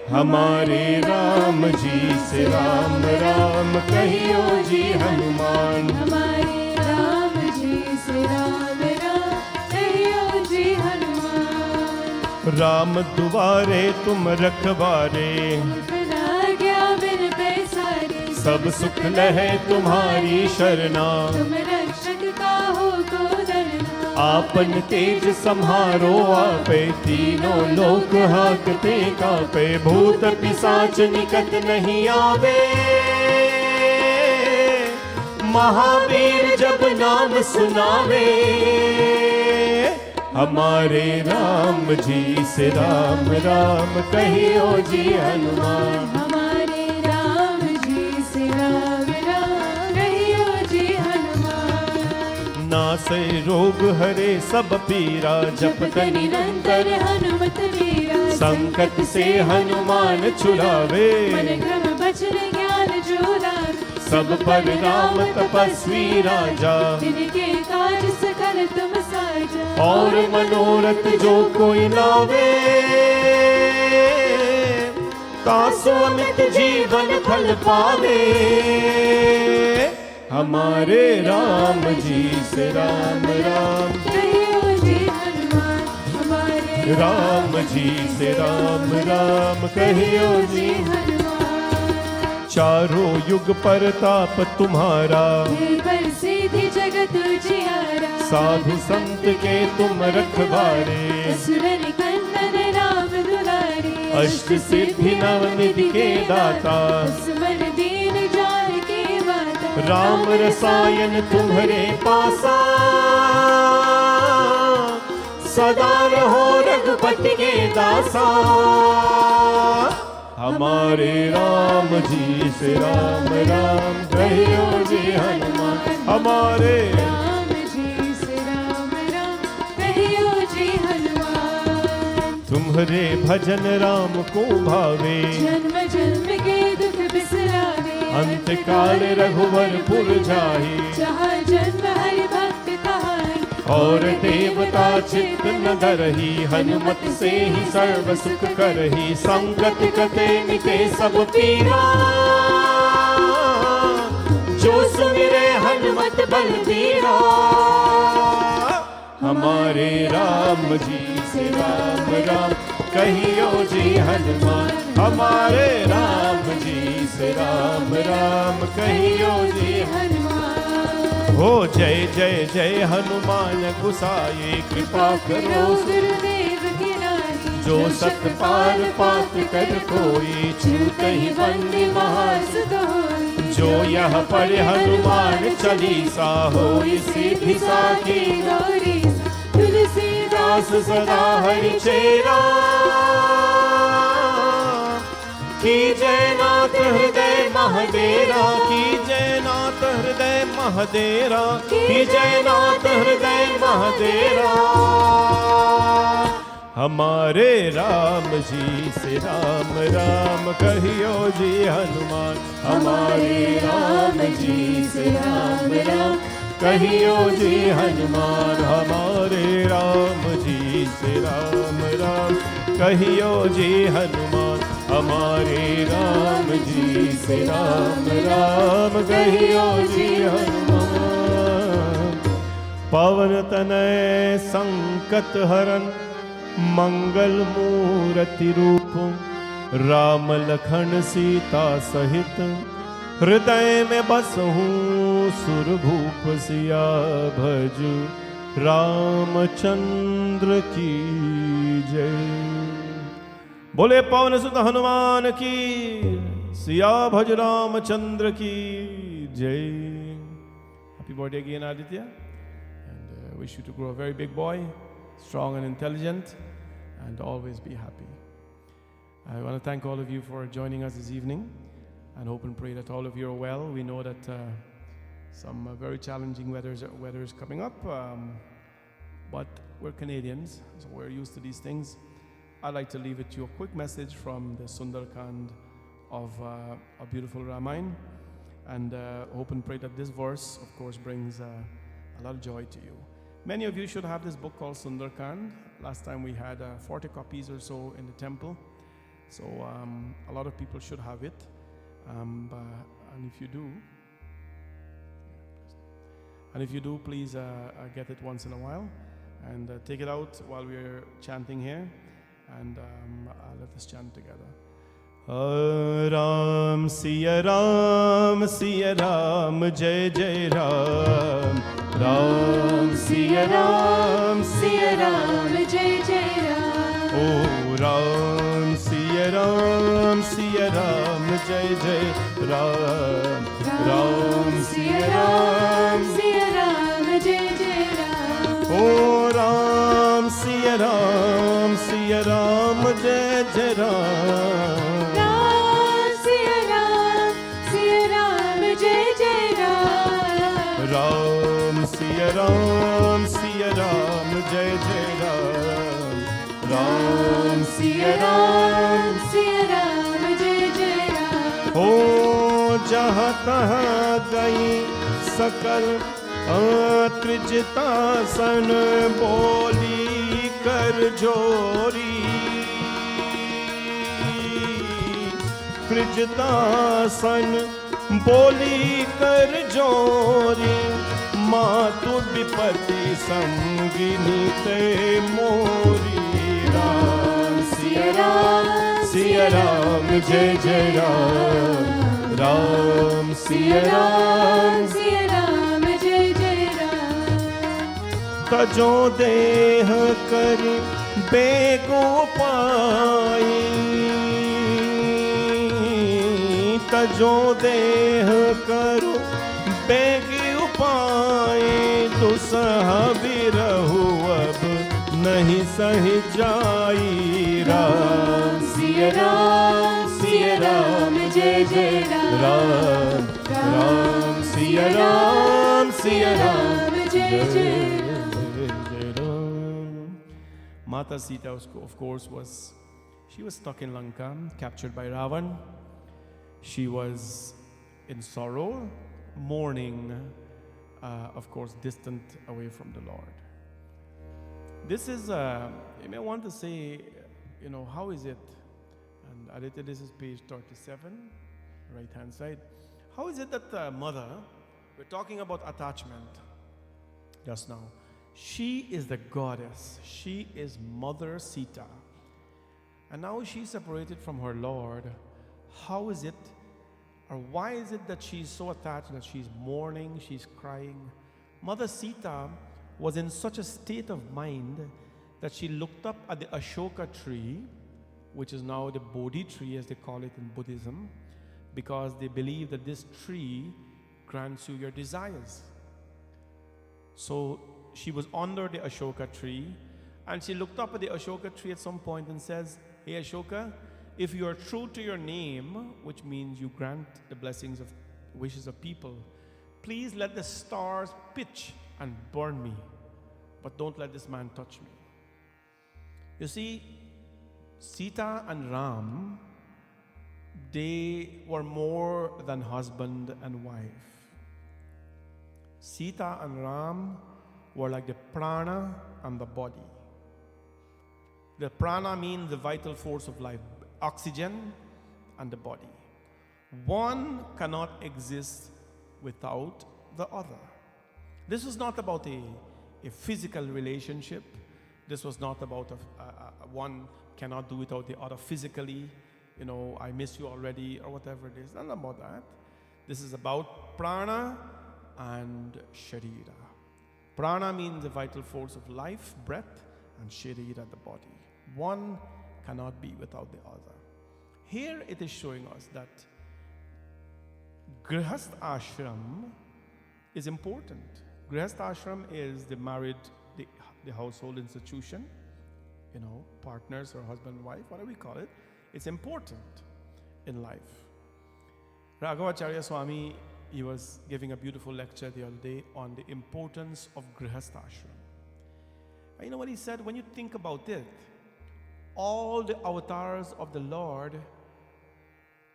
S3: हमारे राम जी से राम राम कहियो जी हनुमान,
S2: हमारे राम जी से राम राम कहियो जी हनुमान।
S3: राम दुआरे तुम रखवारे,
S2: आज्ञा बिन पैसारे।
S3: सब सुख लहे तुम्हारी शरणा।
S2: तुम रक्षक काहू को डरना।
S3: आपन तेज सम्हारो आपे, तीनों लोक हाकते कापे। भूत पिशाच निकट नहीं आवे, महावीर जब नाम सुनावे। हमारे राम जी से राम राम कहियो जी हनुमान,
S2: हमारे राम जी से राम राम कहियो जी हनुमान।
S3: नासै रोग हरे सब पीरा, जपत
S2: निरंतर हनुमत वीरा।
S3: संकट से हनुमान छुड़ावे,
S2: मन क्रम बचन ज्ञान जो लावे।
S3: सब पर राम तपस्वी राजा।
S2: जिनके काज सकल तुम साजा।
S3: और मनोरथ जो कोई लावे, तासु अमित जीवन फल पावे। हमारे राम जी से राम राम
S2: कहियो जी हनुमान। हमारे
S3: राम जी से राम राम कहियो जी।
S2: हनुमान।
S3: चारों युग परताप तुम्हारा,
S2: हे पर सीधी जगत उजियारा।
S3: साधु संत के तुम रखवारे।
S2: असुर निकंदन राम दुलारे।
S3: अष्ट सिद्धि नवनिधि के दाता,
S2: स्मर दीन जान की माता।
S3: राम रसायन तुम्हारे पासा। सदा रहो रघुपति के दासा। हमारे राम जी से राम राम कहियो जी हनुमान, हमारे
S2: राम जी से राम राम कहियो जी हनुमान।
S3: तुम्हारे भजन राम को भावे,
S2: जन्म जन्म के दुख बिसरावे।
S3: अंत काल रघुवर पुर जाहि।
S2: जहाँ जन्म हरि भक्त कहाई।
S3: और देवता चित्त न धरहि, हनुमत से ही सर्व सुख करहि। संकट कटे मिटे सब पीरा, जो सुमिरे हनुमत बलबीरा। हमारे राम जी से राम राम कहियो जी हनुमान, हमारे राम जी से राम राम कहियो जी।
S2: हनुमान।
S3: हो जय जय जय हनुमान गुसाए, कृपा करो
S2: गुरुदेव की नारी।
S3: जो सत पार पात कर कोई।
S2: छूटहि बंदी महासुख होई।
S3: जो यह पढ़े हनुमान चालीसा होई सिद्धि साखी
S2: गौरी तुलसीदास
S3: दास सदा हरि चेरा की जयनाथ हृदय महादेरा की जयनाथ हृदय महादेरा की जयनाथ हृदय महादेरा हमारे राम जी से राम राम कहियो जी हनुमान हमारे राम जी से राम राम कहियो जी हनुमान हमारे राम जी से राम राम कहियो जी हनुमान हमारे राम जी से राम राम कहियो जी हनुमान पवन तनय संकट हरन मंगल मूर्ति रूप राम लखन सीता सहित हृदय में बसहूँ सुरभूप सिया भज रामचंद्र की जय। बोले पवन सुत हनुमान की सिया भज रामचंद्र की जय। Happy birthday again, Aditya, and wish you to grow a very big boy, strong and intelligent, and always be happy. I want to thank all of you for joining us this evening, and hope and pray that all of you are well. We know that some very challenging weather is coming up, but we're Canadians, so we're used to these things. I'd like to leave with you a quick message from the Sundarkand of a beautiful Ramayan, and hope and pray that this verse, of course, brings a lot of joy to you. Many of you should have this book called Sundarkand. Last time we had 40 copies or so in the temple, so a lot of people should have it. And if you do, please get it once in a while and take it out while we're chanting here, and let us chant together. Ram Siya Ram Jai Jai Ram Ram Siya Ram
S2: Jai Jai Ram
S3: Oh Ram Siya Ram Jai Jai Ram Ram Siya Ram
S2: Jai Jai Ram
S3: Oh Ram Siya Ram Jai Jai Ram Ram Siya Ram Jai Jai Ram Ram Siya Ram
S2: Jai Jai Ram
S3: हो जहाँ तहाँ गई सकल त्रिजता सन बोली कर जोरी त्रिजता सन बोली कर जोरी मातु विपत्ति संगिनी ते मोरी राम सिया राम जय जय राम राम सिया राम
S2: जय जय राम
S3: तजो देह कर बेगो पाई तजो देह करो बेग उपाय दुसह बिरहु अब नहीं सही जाई राम सिया राम
S2: जय जय
S3: राम राम सिया राम
S2: जय जय
S3: Ram. Mata Sita, of course, she was stuck in Lanka, captured by Ravan. She was in sorrow, mourning, of course, distant away from the Lord. This is, you may want to say, how is it? And Aditya, this is page 37, right hand side. How is it that mother, we're talking about attachment just now. She is the goddess. She is Mother Sita. And now she's separated from her Lord. How is it, or why is it that she's so attached, that she's mourning, she's crying? Mother Sita was in such a state of mind that she looked up at the Ashoka tree, which is now the Bodhi tree as they call it in Buddhism,
S1: because they believe that this tree grants you your desires. So she was under the Ashoka tree, and she looked up at the Ashoka tree at some point and says, "Hey Ashoka, if you are true to your name, which means you grant the blessings of wishes of people, please let the stars pitch and burn me, but don't let this man touch me." You see, Sita and Ram, they were more than husband and wife. Sita and Ram were like the prana and the body. The prana means the vital force of life, oxygen and the body. One cannot exist without the other. This was not about a physical relationship. This was not about one cannot do without the other physically. You know, I miss you already or whatever it is. Not about that. This is about prana and sharira. Prana means the vital force of life, breath, and sharira, the body. One cannot be without the other. Here it is showing us that Grihast Ashram is important. Grihast Ashram is the married, the household institution, you know, partners or husband and wife, whatever we call it. It's important in life. Raghavacharya Swami, he was giving a beautiful lecture the other day on the importance of Grihast Ashram. And you know what he said? When you think about it, all the avatars of the Lord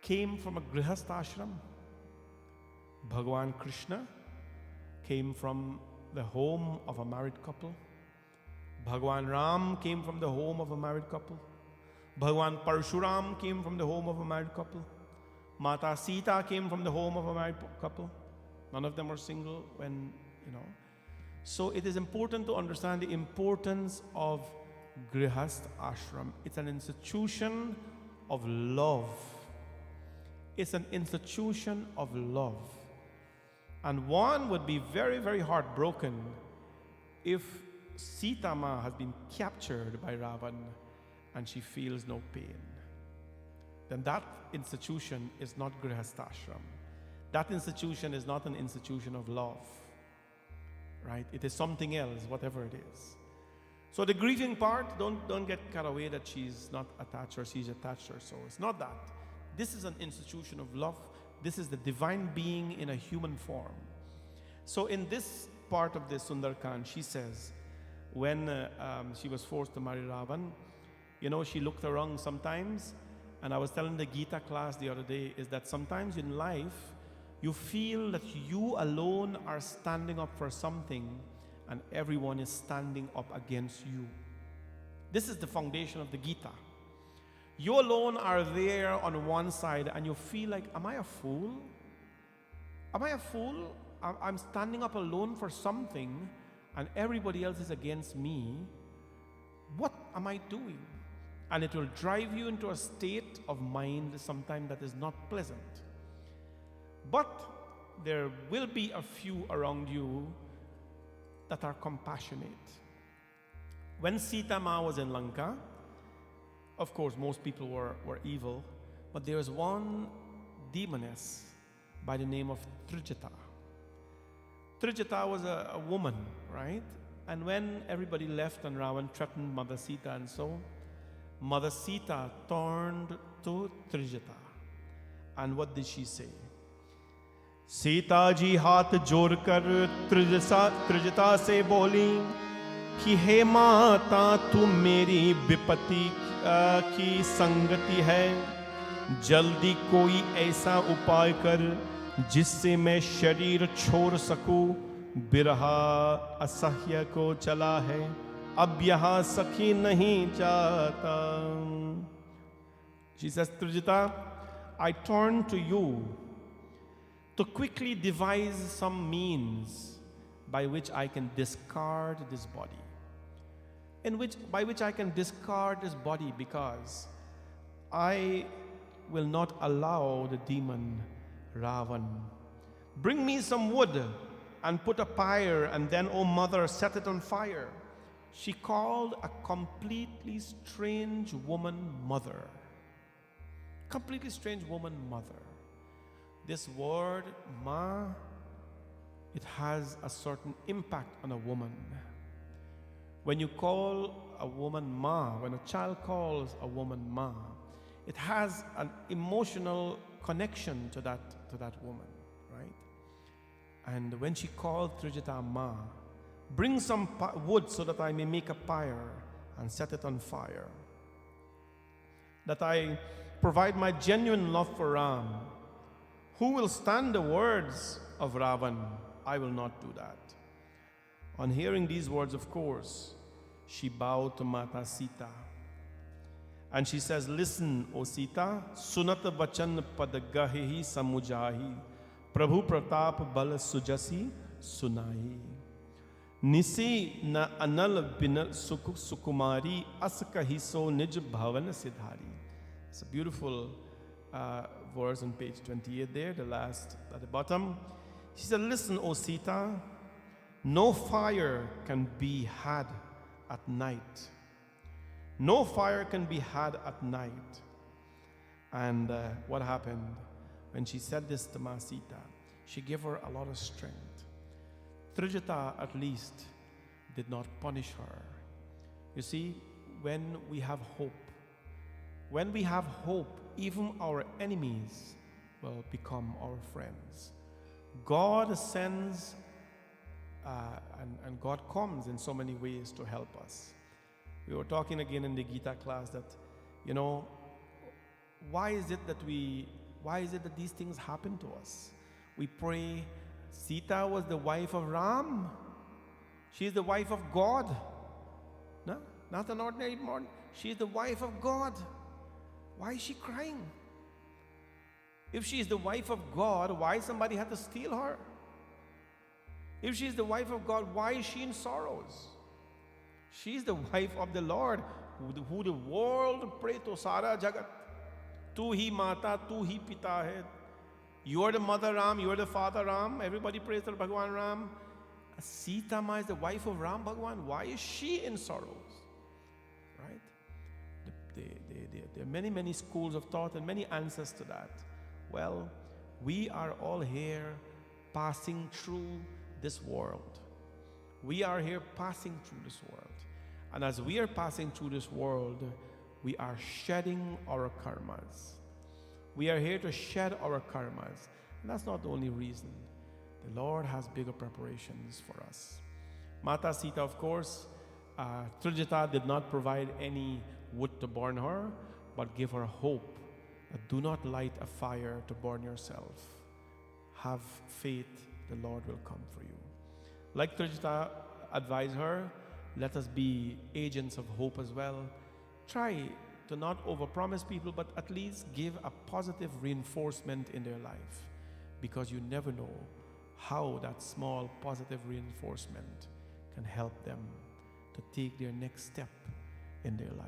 S1: came from a Grihast Ashram. Bhagwan Krishna came from the home of a married couple. Bhagwan Ram came from the home of a married couple. Bhagwan Parshuram came from the home of a married couple. Mata Sita came from the home of a married couple. None of them were single when, you know. So it is important to understand the importance of Grihast Ashram. It's an institution of love. It's an institution of love. And one would be very, very heartbroken if Sita Ma has been captured by Ravan and she feels no pain. Then that institution is not Grihastashram. That institution is not an institution of love. Right? It is something else, whatever it is. So the grieving part, don't get carried away that she's not attached or she's attached or so. It's not that. This is an institution of love. This is the divine being in a human form. So in this part of the Sundarkand, she says, when she was forced to marry Ravan, you know, she looked around sometimes, and I was telling the Gita class the other day, is that sometimes in life, you feel that you alone are standing up for something, and everyone is standing up against you. This is the foundation of the Gita. You alone are there on one side, and you feel like, am I a fool? Am I a fool? I'm standing up alone for something, and everybody else is against me. What am I doing? And it will drive you into a state of mind sometimes that is not pleasant. But there will be a few around you that are compassionate. When Sita Ma was in Lanka, of course, most people were evil, but there was one demoness by the name of Trijata. Trijata was a woman, right? And when everybody left and Ravan threatened Mother Sita and so, Mother Sita turned to Trijata. And what did she say? Sita ji haath jod kar Trijata se boli कि हे माता तू मेरी विपत्ति की संगति है, जल्दी कोई ऐसा उपाय कर जिससे मैं शरीर छोड़ सकूं, बिरहा असह्य को चला है, अब यहाँ सखी नहीं जाता. She says, Trijata, I turn to you to quickly devise some means by which I can discard this body. By which I can discard this body, because I will not allow the demon Ravan. Bring me some wood and put a pyre, and then, O mother, set it on fire. She called a completely strange woman mother. Completely strange woman mother. This word ma, it has a certain impact on a woman. When you call a woman ma, when a child calls a woman ma, it has an emotional connection to that woman, right? And when she called Trijita ma, bring some wood so that I may make a pyre and set it on fire, that I provide my genuine love for Ram. Who will stand the words of Ravan? I will not do that. On hearing these words, of course, she bowed to Mata Sita. And she says, listen, O Sita, sunat vachan padagahi samujahi, Prabhu pratap bal sujasi sunai. Nisi na anal binal sukumari asakahiso nij bhavan siddhari. It's a beautiful verse on page 28 there, the last at the bottom. She said, listen, O Sita, no fire can be had at night. No fire can be had at night. And what happened? When she said this to Ma Sita, she gave her a lot of strength. Trijita, at least, did not punish her. You see, when we have hope, even our enemies will become our friends. God sends and God comes in so many ways to help us. We were talking again in the Gita class that, you know, why is it that these things happen to us? We pray. Sita was the wife of Ram. She's the wife of God. No, not an ordinary woman. She's the wife of God. Why is she crying? If she is the wife of God, why somebody had to steal her? If she's the wife of God, why is she in sorrows? She's the wife of the Lord, who the world pray to Sara Jagat. Tu hi mata, tu hi pita hai. You are the mother Ram, you are the father Ram. Everybody prays to Bhagwan Ram. Sita Ma is the wife of Ram Bhagwan. Why is she in sorrows? Right? There are many, many schools of thought and many answers to that. Well, we are all here passing through this world. We are here passing through this world. And as we are passing through this world, we are shedding our karmas. We are here to shed our karmas. And that's not the only reason. The Lord has bigger preparations for us. Mata Sita, of course, Trijita did not provide any wood to burn her, but give her hope that do not light a fire to burn yourself. Have faith, the Lord will come for you. Like Trijita advised her, let us be agents of hope as well. Try to not overpromise people, but at least give a positive reinforcement in their life, because you never know how that small positive reinforcement can help them to take their next step in their life.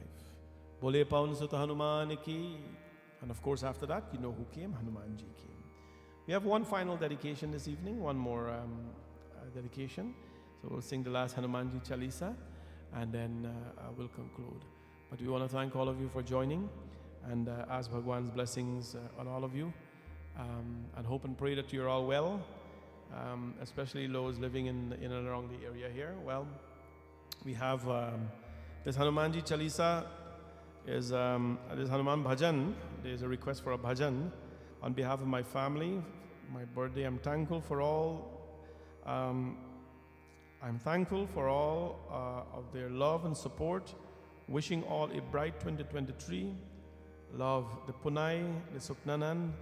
S1: Bole Pawan Sutta Hanuman ki. And of course, after that, you know who came? Hanumanji came. We have one final dedication this evening, one more dedication. So we'll sing the last Hanumanji Chalisa, and then we'll conclude. But we want to thank all of you for joining, and ask Bhagwan's blessings on all of you, and hope and pray that you're all well, especially those living in and around the area here. Well, we have this Hanumanji Chalisa is this Hanuman bhajan. There's a request for a bhajan on behalf of my family. My birthday. I'm thankful for all of their love and support. Wishing all a bright 2023. Love the Punai, the Suknanan,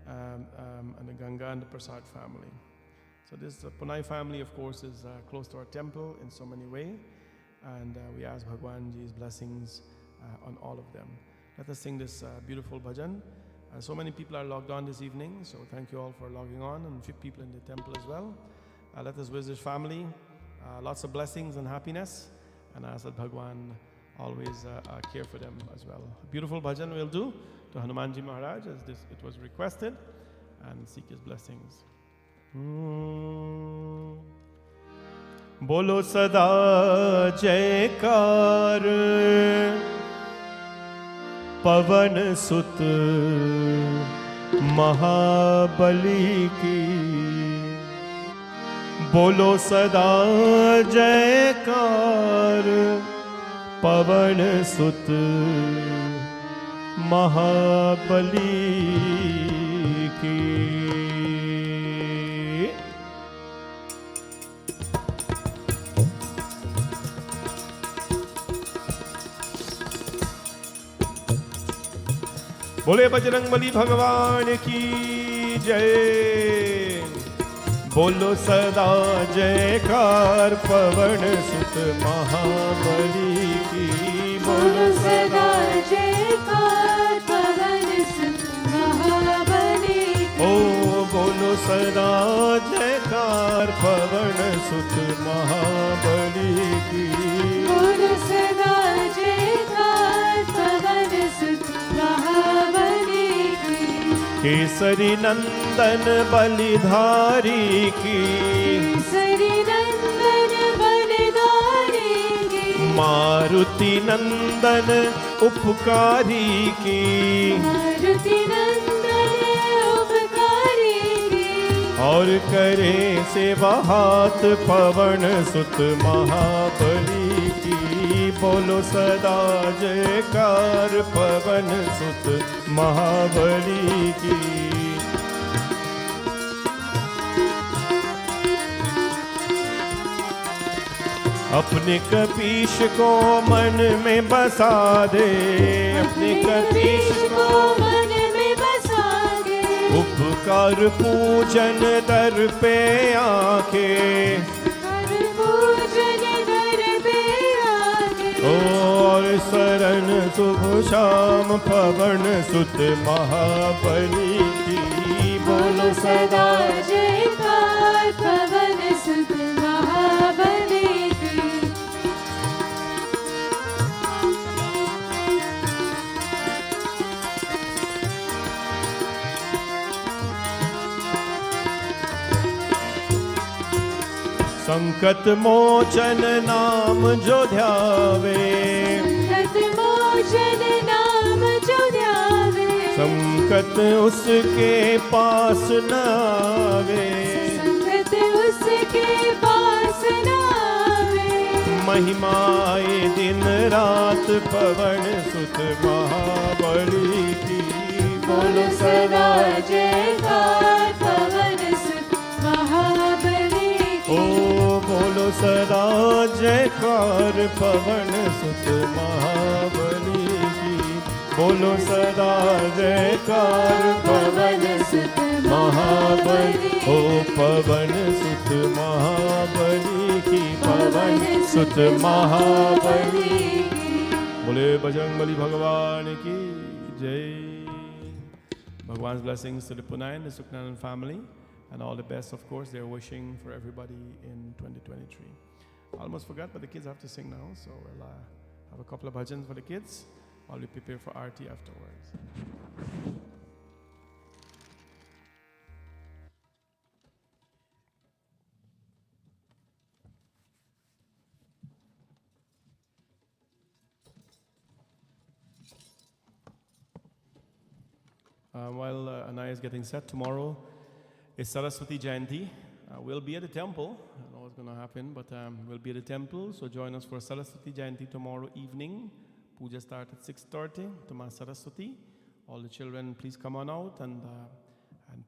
S1: and the Ganga and the Prasad family. So this Punai family, of course, is close to our temple in so many ways, and we ask Bhagwanji's blessings on all of them. Let us sing this beautiful bhajan. So many people are logged on this evening, so thank you all for logging on, and 50 people in the temple as well. Let us wish this family lots of blessings and happiness, and ask that Bhagwan always care for them as well. A beautiful bhajan we'll do to Hanumanji Maharaj as it was requested, and seek his blessings.
S3: Bolo sada jaykar Pavan Sut महाबली की। बोलो सदा जयकार पवन सुत महाबली की। बोले बजरंगबली भगवान की जय। बोलो सदा जयकार पवन सुत महाबली की।
S2: बोलो सदा जयकार पवन सुत महाबली की।
S3: ओ बोलो सदा जयकार पवन सुत महाबली की।
S2: बोलो सदा जयकार पवन सुत महाबली की।
S3: केसरी नंदन बलिधारी की।
S2: केसरी नंदन बलिधारी की।
S3: मारुति नंदन उपकारी की।
S2: मारुति नंदन उपकारी की।
S3: और करे सेवा हाथ पवन सुत महाबली की। बोलो सदा जयकार पवन सुत महाबली की। अपने कपीश को मन में बसा दे। अपने कपीश को
S2: मन में बसा दे।
S3: उपकार पूजन दर पे आके।
S2: हर पूजन दर पे आके।
S3: और शरण शुभ शाम पवन सुत महाबली की।
S2: बोलो सदा जयकार पवन सुत महाबली की।
S3: संकट मोचन नाम जो ध्यावे।
S2: संकट मोचन नाम जो ध्यावे।
S3: संकट उसके पास न आवे।
S2: संकट उसके पास न आवे।
S3: महिमाए दिन रात पवन सुत महाबली की।
S2: बोलो सदा जयकार पवन सुत महाबली की।
S3: ओ बोलो सदा जयकार पवन सुत महाबली की। बोलो सदा जयकार पवन सुत महाबली। ओ पवन सुत महाबली की। पवन सुत महाबली की। बोले बजरंगबली भगवान की जय। Bhagwan's blessings to the Punai and the Suknanan family, and all the best, of course, they're wishing for everybody in 2023. I almost forgot, but the kids have to sing now, so we'll have a couple of bhajans for the kids while we prepare for Aarti afterwards. While Anaya is getting set, tomorrow is Saraswati Jayanti. We'll be at the temple. I don't know what's going to happen, but we'll be at the temple. So join us for Saraswati Jayanti tomorrow evening. Puja starts at 6:30 to Ma Saraswati. All the children, please come on out and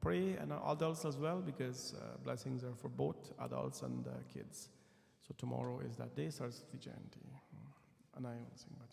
S3: pray, and adults as well, because blessings are for both adults and kids. So tomorrow is that day, Saraswati Jayanti. Anaya will sing bhajan.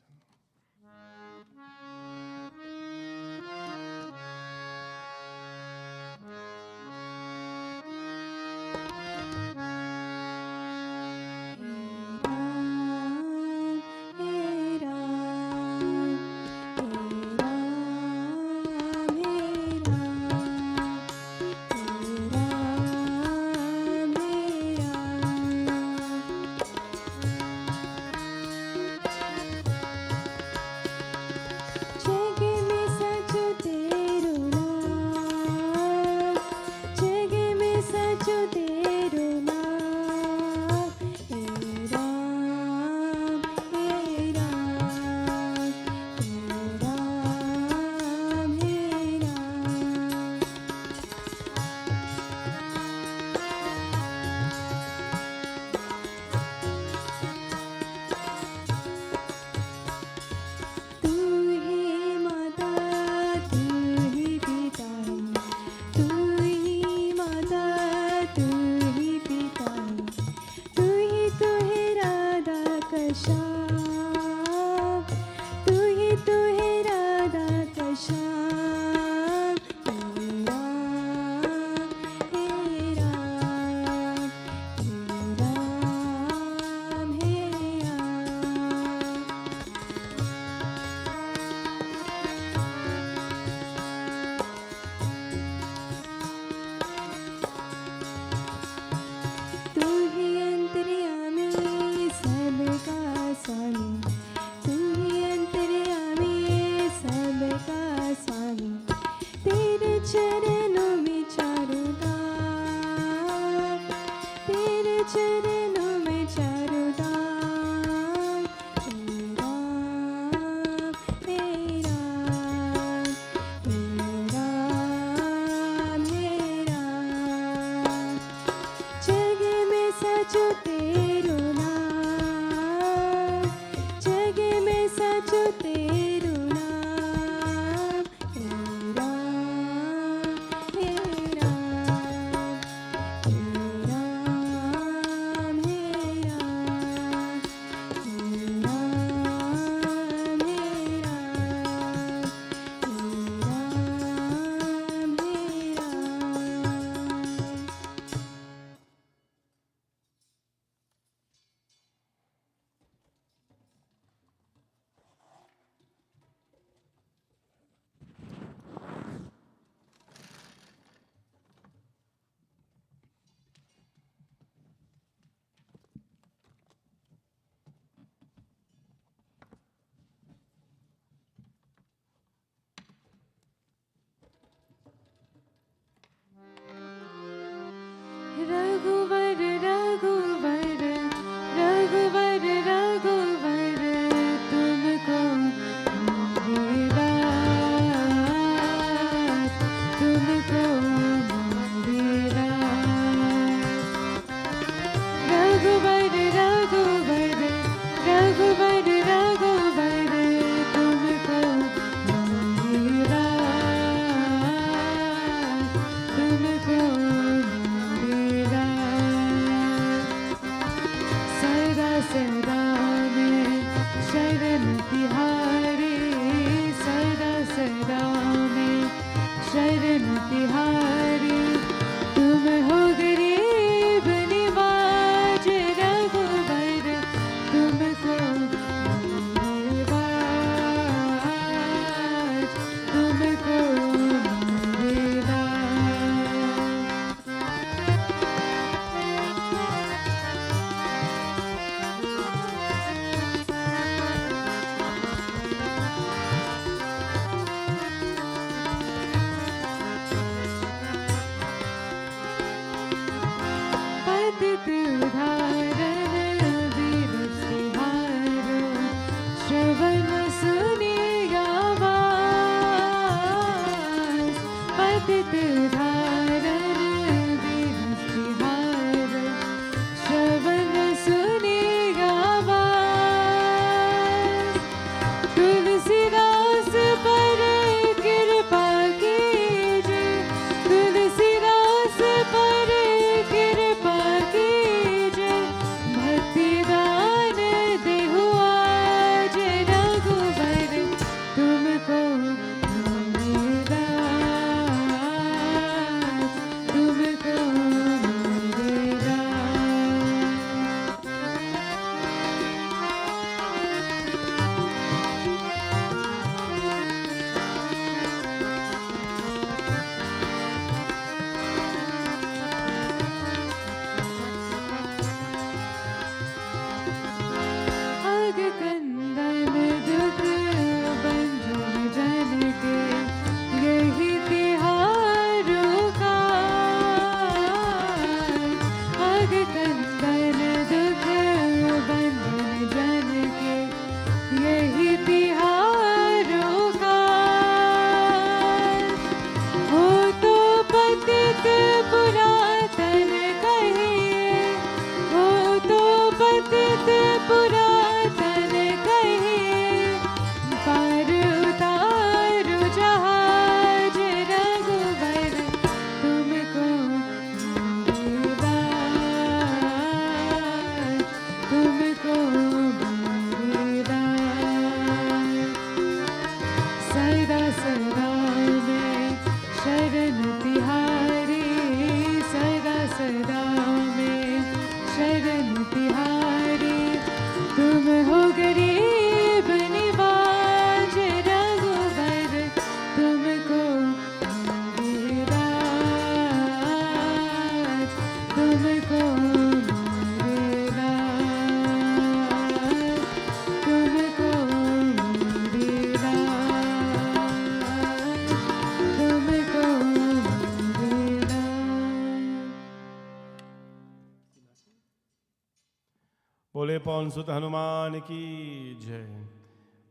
S3: Pawan Sutta Hanuman ki jai.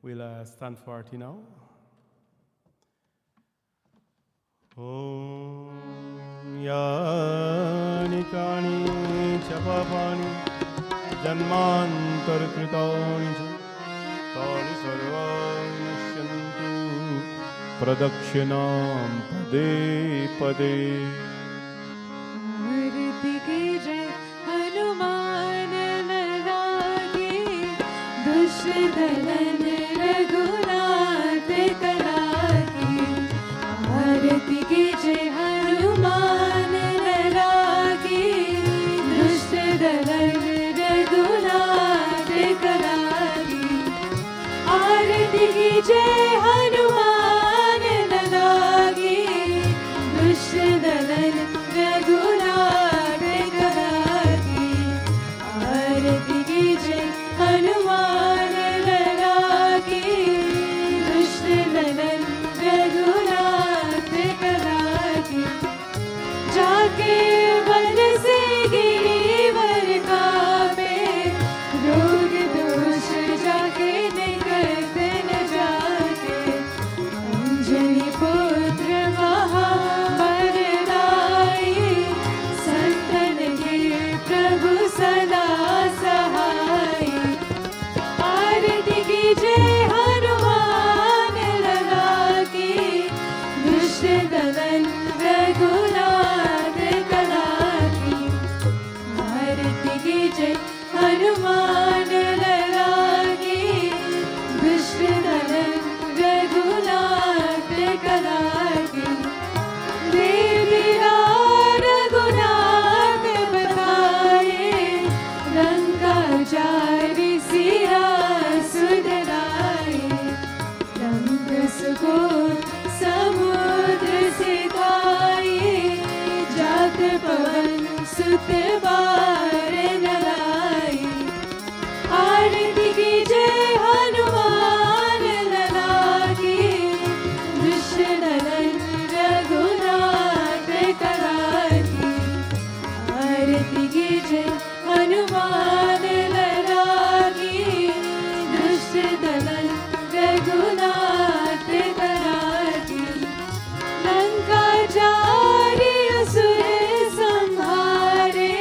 S3: We'll stand for arti now. Om Yani Kani Chapapani Janmantar Kritani Tani Sarvani Nashyantu Pradakshinam Pade Pade.
S2: आरती की जय हनुमान ललागे दुष्ट दलन रघुनाथ कला की आरती की जय हनुमान ललागे दुष्ट दलन रघुनाथ कला की आरती की जय हनुमान ललागे दुष्ट दलन रघुनाथ कला की आरती की जय हनुमान लला की दुष्ट दलन रघुनाथ कला की जाके वन से गिरिवर कापे रोग दोष जाके निकट न जाके अंजनी पुत्र महाबलदाई संतन के प्रभु सदा सहाय आरती की जय हनुमान लला की दुष्ट दलन रघुनाथ कला की आरती की जय हनुमान लला की दुष्ट दलन रघुनाथ कला की देवीरा रघुनाथ बताए लंका जारी सिया सुधराए लंक सुको समुद्र सिधाए जात पवन सुत बार न लाए आरती की जय हनुमान लला की दुष्ट दलन रघुनाथ कला की आरती की जय हनुमान लला की दुष्ट दलन रघुनाथ कला की लंका जारी असुर संहारे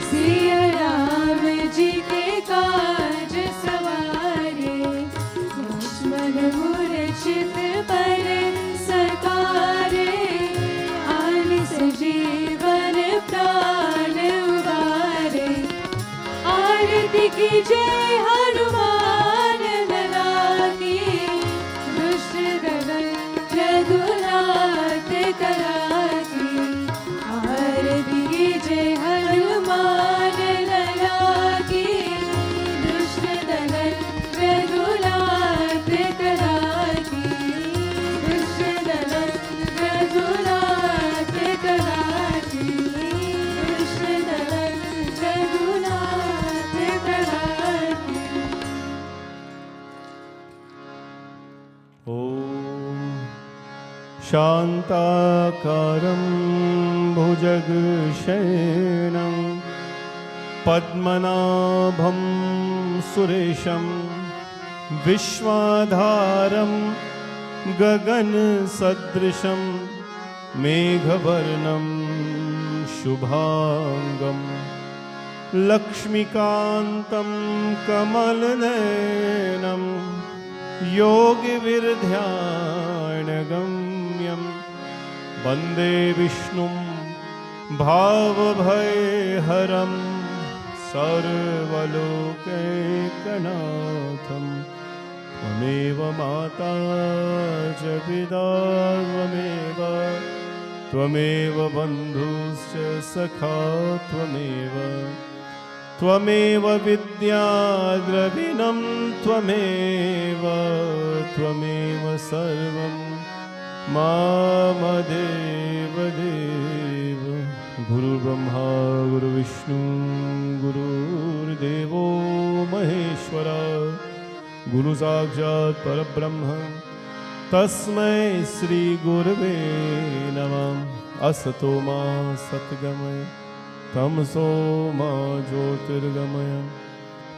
S2: सिया राम जी के काज सवारे लक्ष्मण मूर्छित पर सकारे आनि सजीवन प्राण उबारे आरती की जय हनुमान लला की दुष्ट दलन रघुनाथ कला की आरती की जय हनुमान लला की दुष्ट दलन रघुनाथ कला की दुष्ट दलन रघुनाथ कला की दुष्ट दलन रघुनाथ कला की
S3: Om Shantakaram Bhujagshayinam Padmanabham Suresham Vishwadharam Gagan Sadrisham Meghavarnam Shubhangam Lakshmikantam Kamalnayanam Yogi Virdhyanagam Vande Vishnum Bhavabhayharam Sarvalokekanatham Tvameva Mata Japida Tvameva Bandhuscha Sakha Tvameva Vidyadravinam Tvameva Sarvam Mama Deva Deva Guru Brahma Guru Vishnu Guru Devo Maheshwara Guru Sakshat Parabrahma Tasmai Sri Gurave Namah Asato Ma Satgamaya Tamso Ma Jyotirgamaya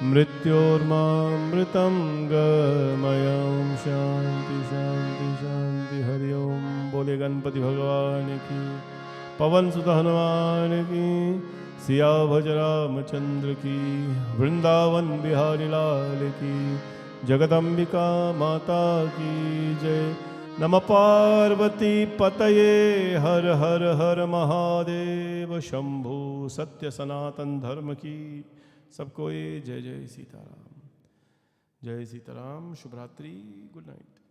S3: मृत्योर्मामृतं गमयं शांति शांति शांति हरि ओम। बोले गणपति भगवान की, पवन सुत हनुमान की, सिया भज रामचंद्र की, वृंदावन बिहारी लाल की, जगदम्बिका माता की जय। नमः पार्वती पतये हर हर हर महादेव शंभु सत्य सनातन धर्म की। सबको जय जय सीताराम, जय सीताराम। शुभ रात्रि, गुड नाइट।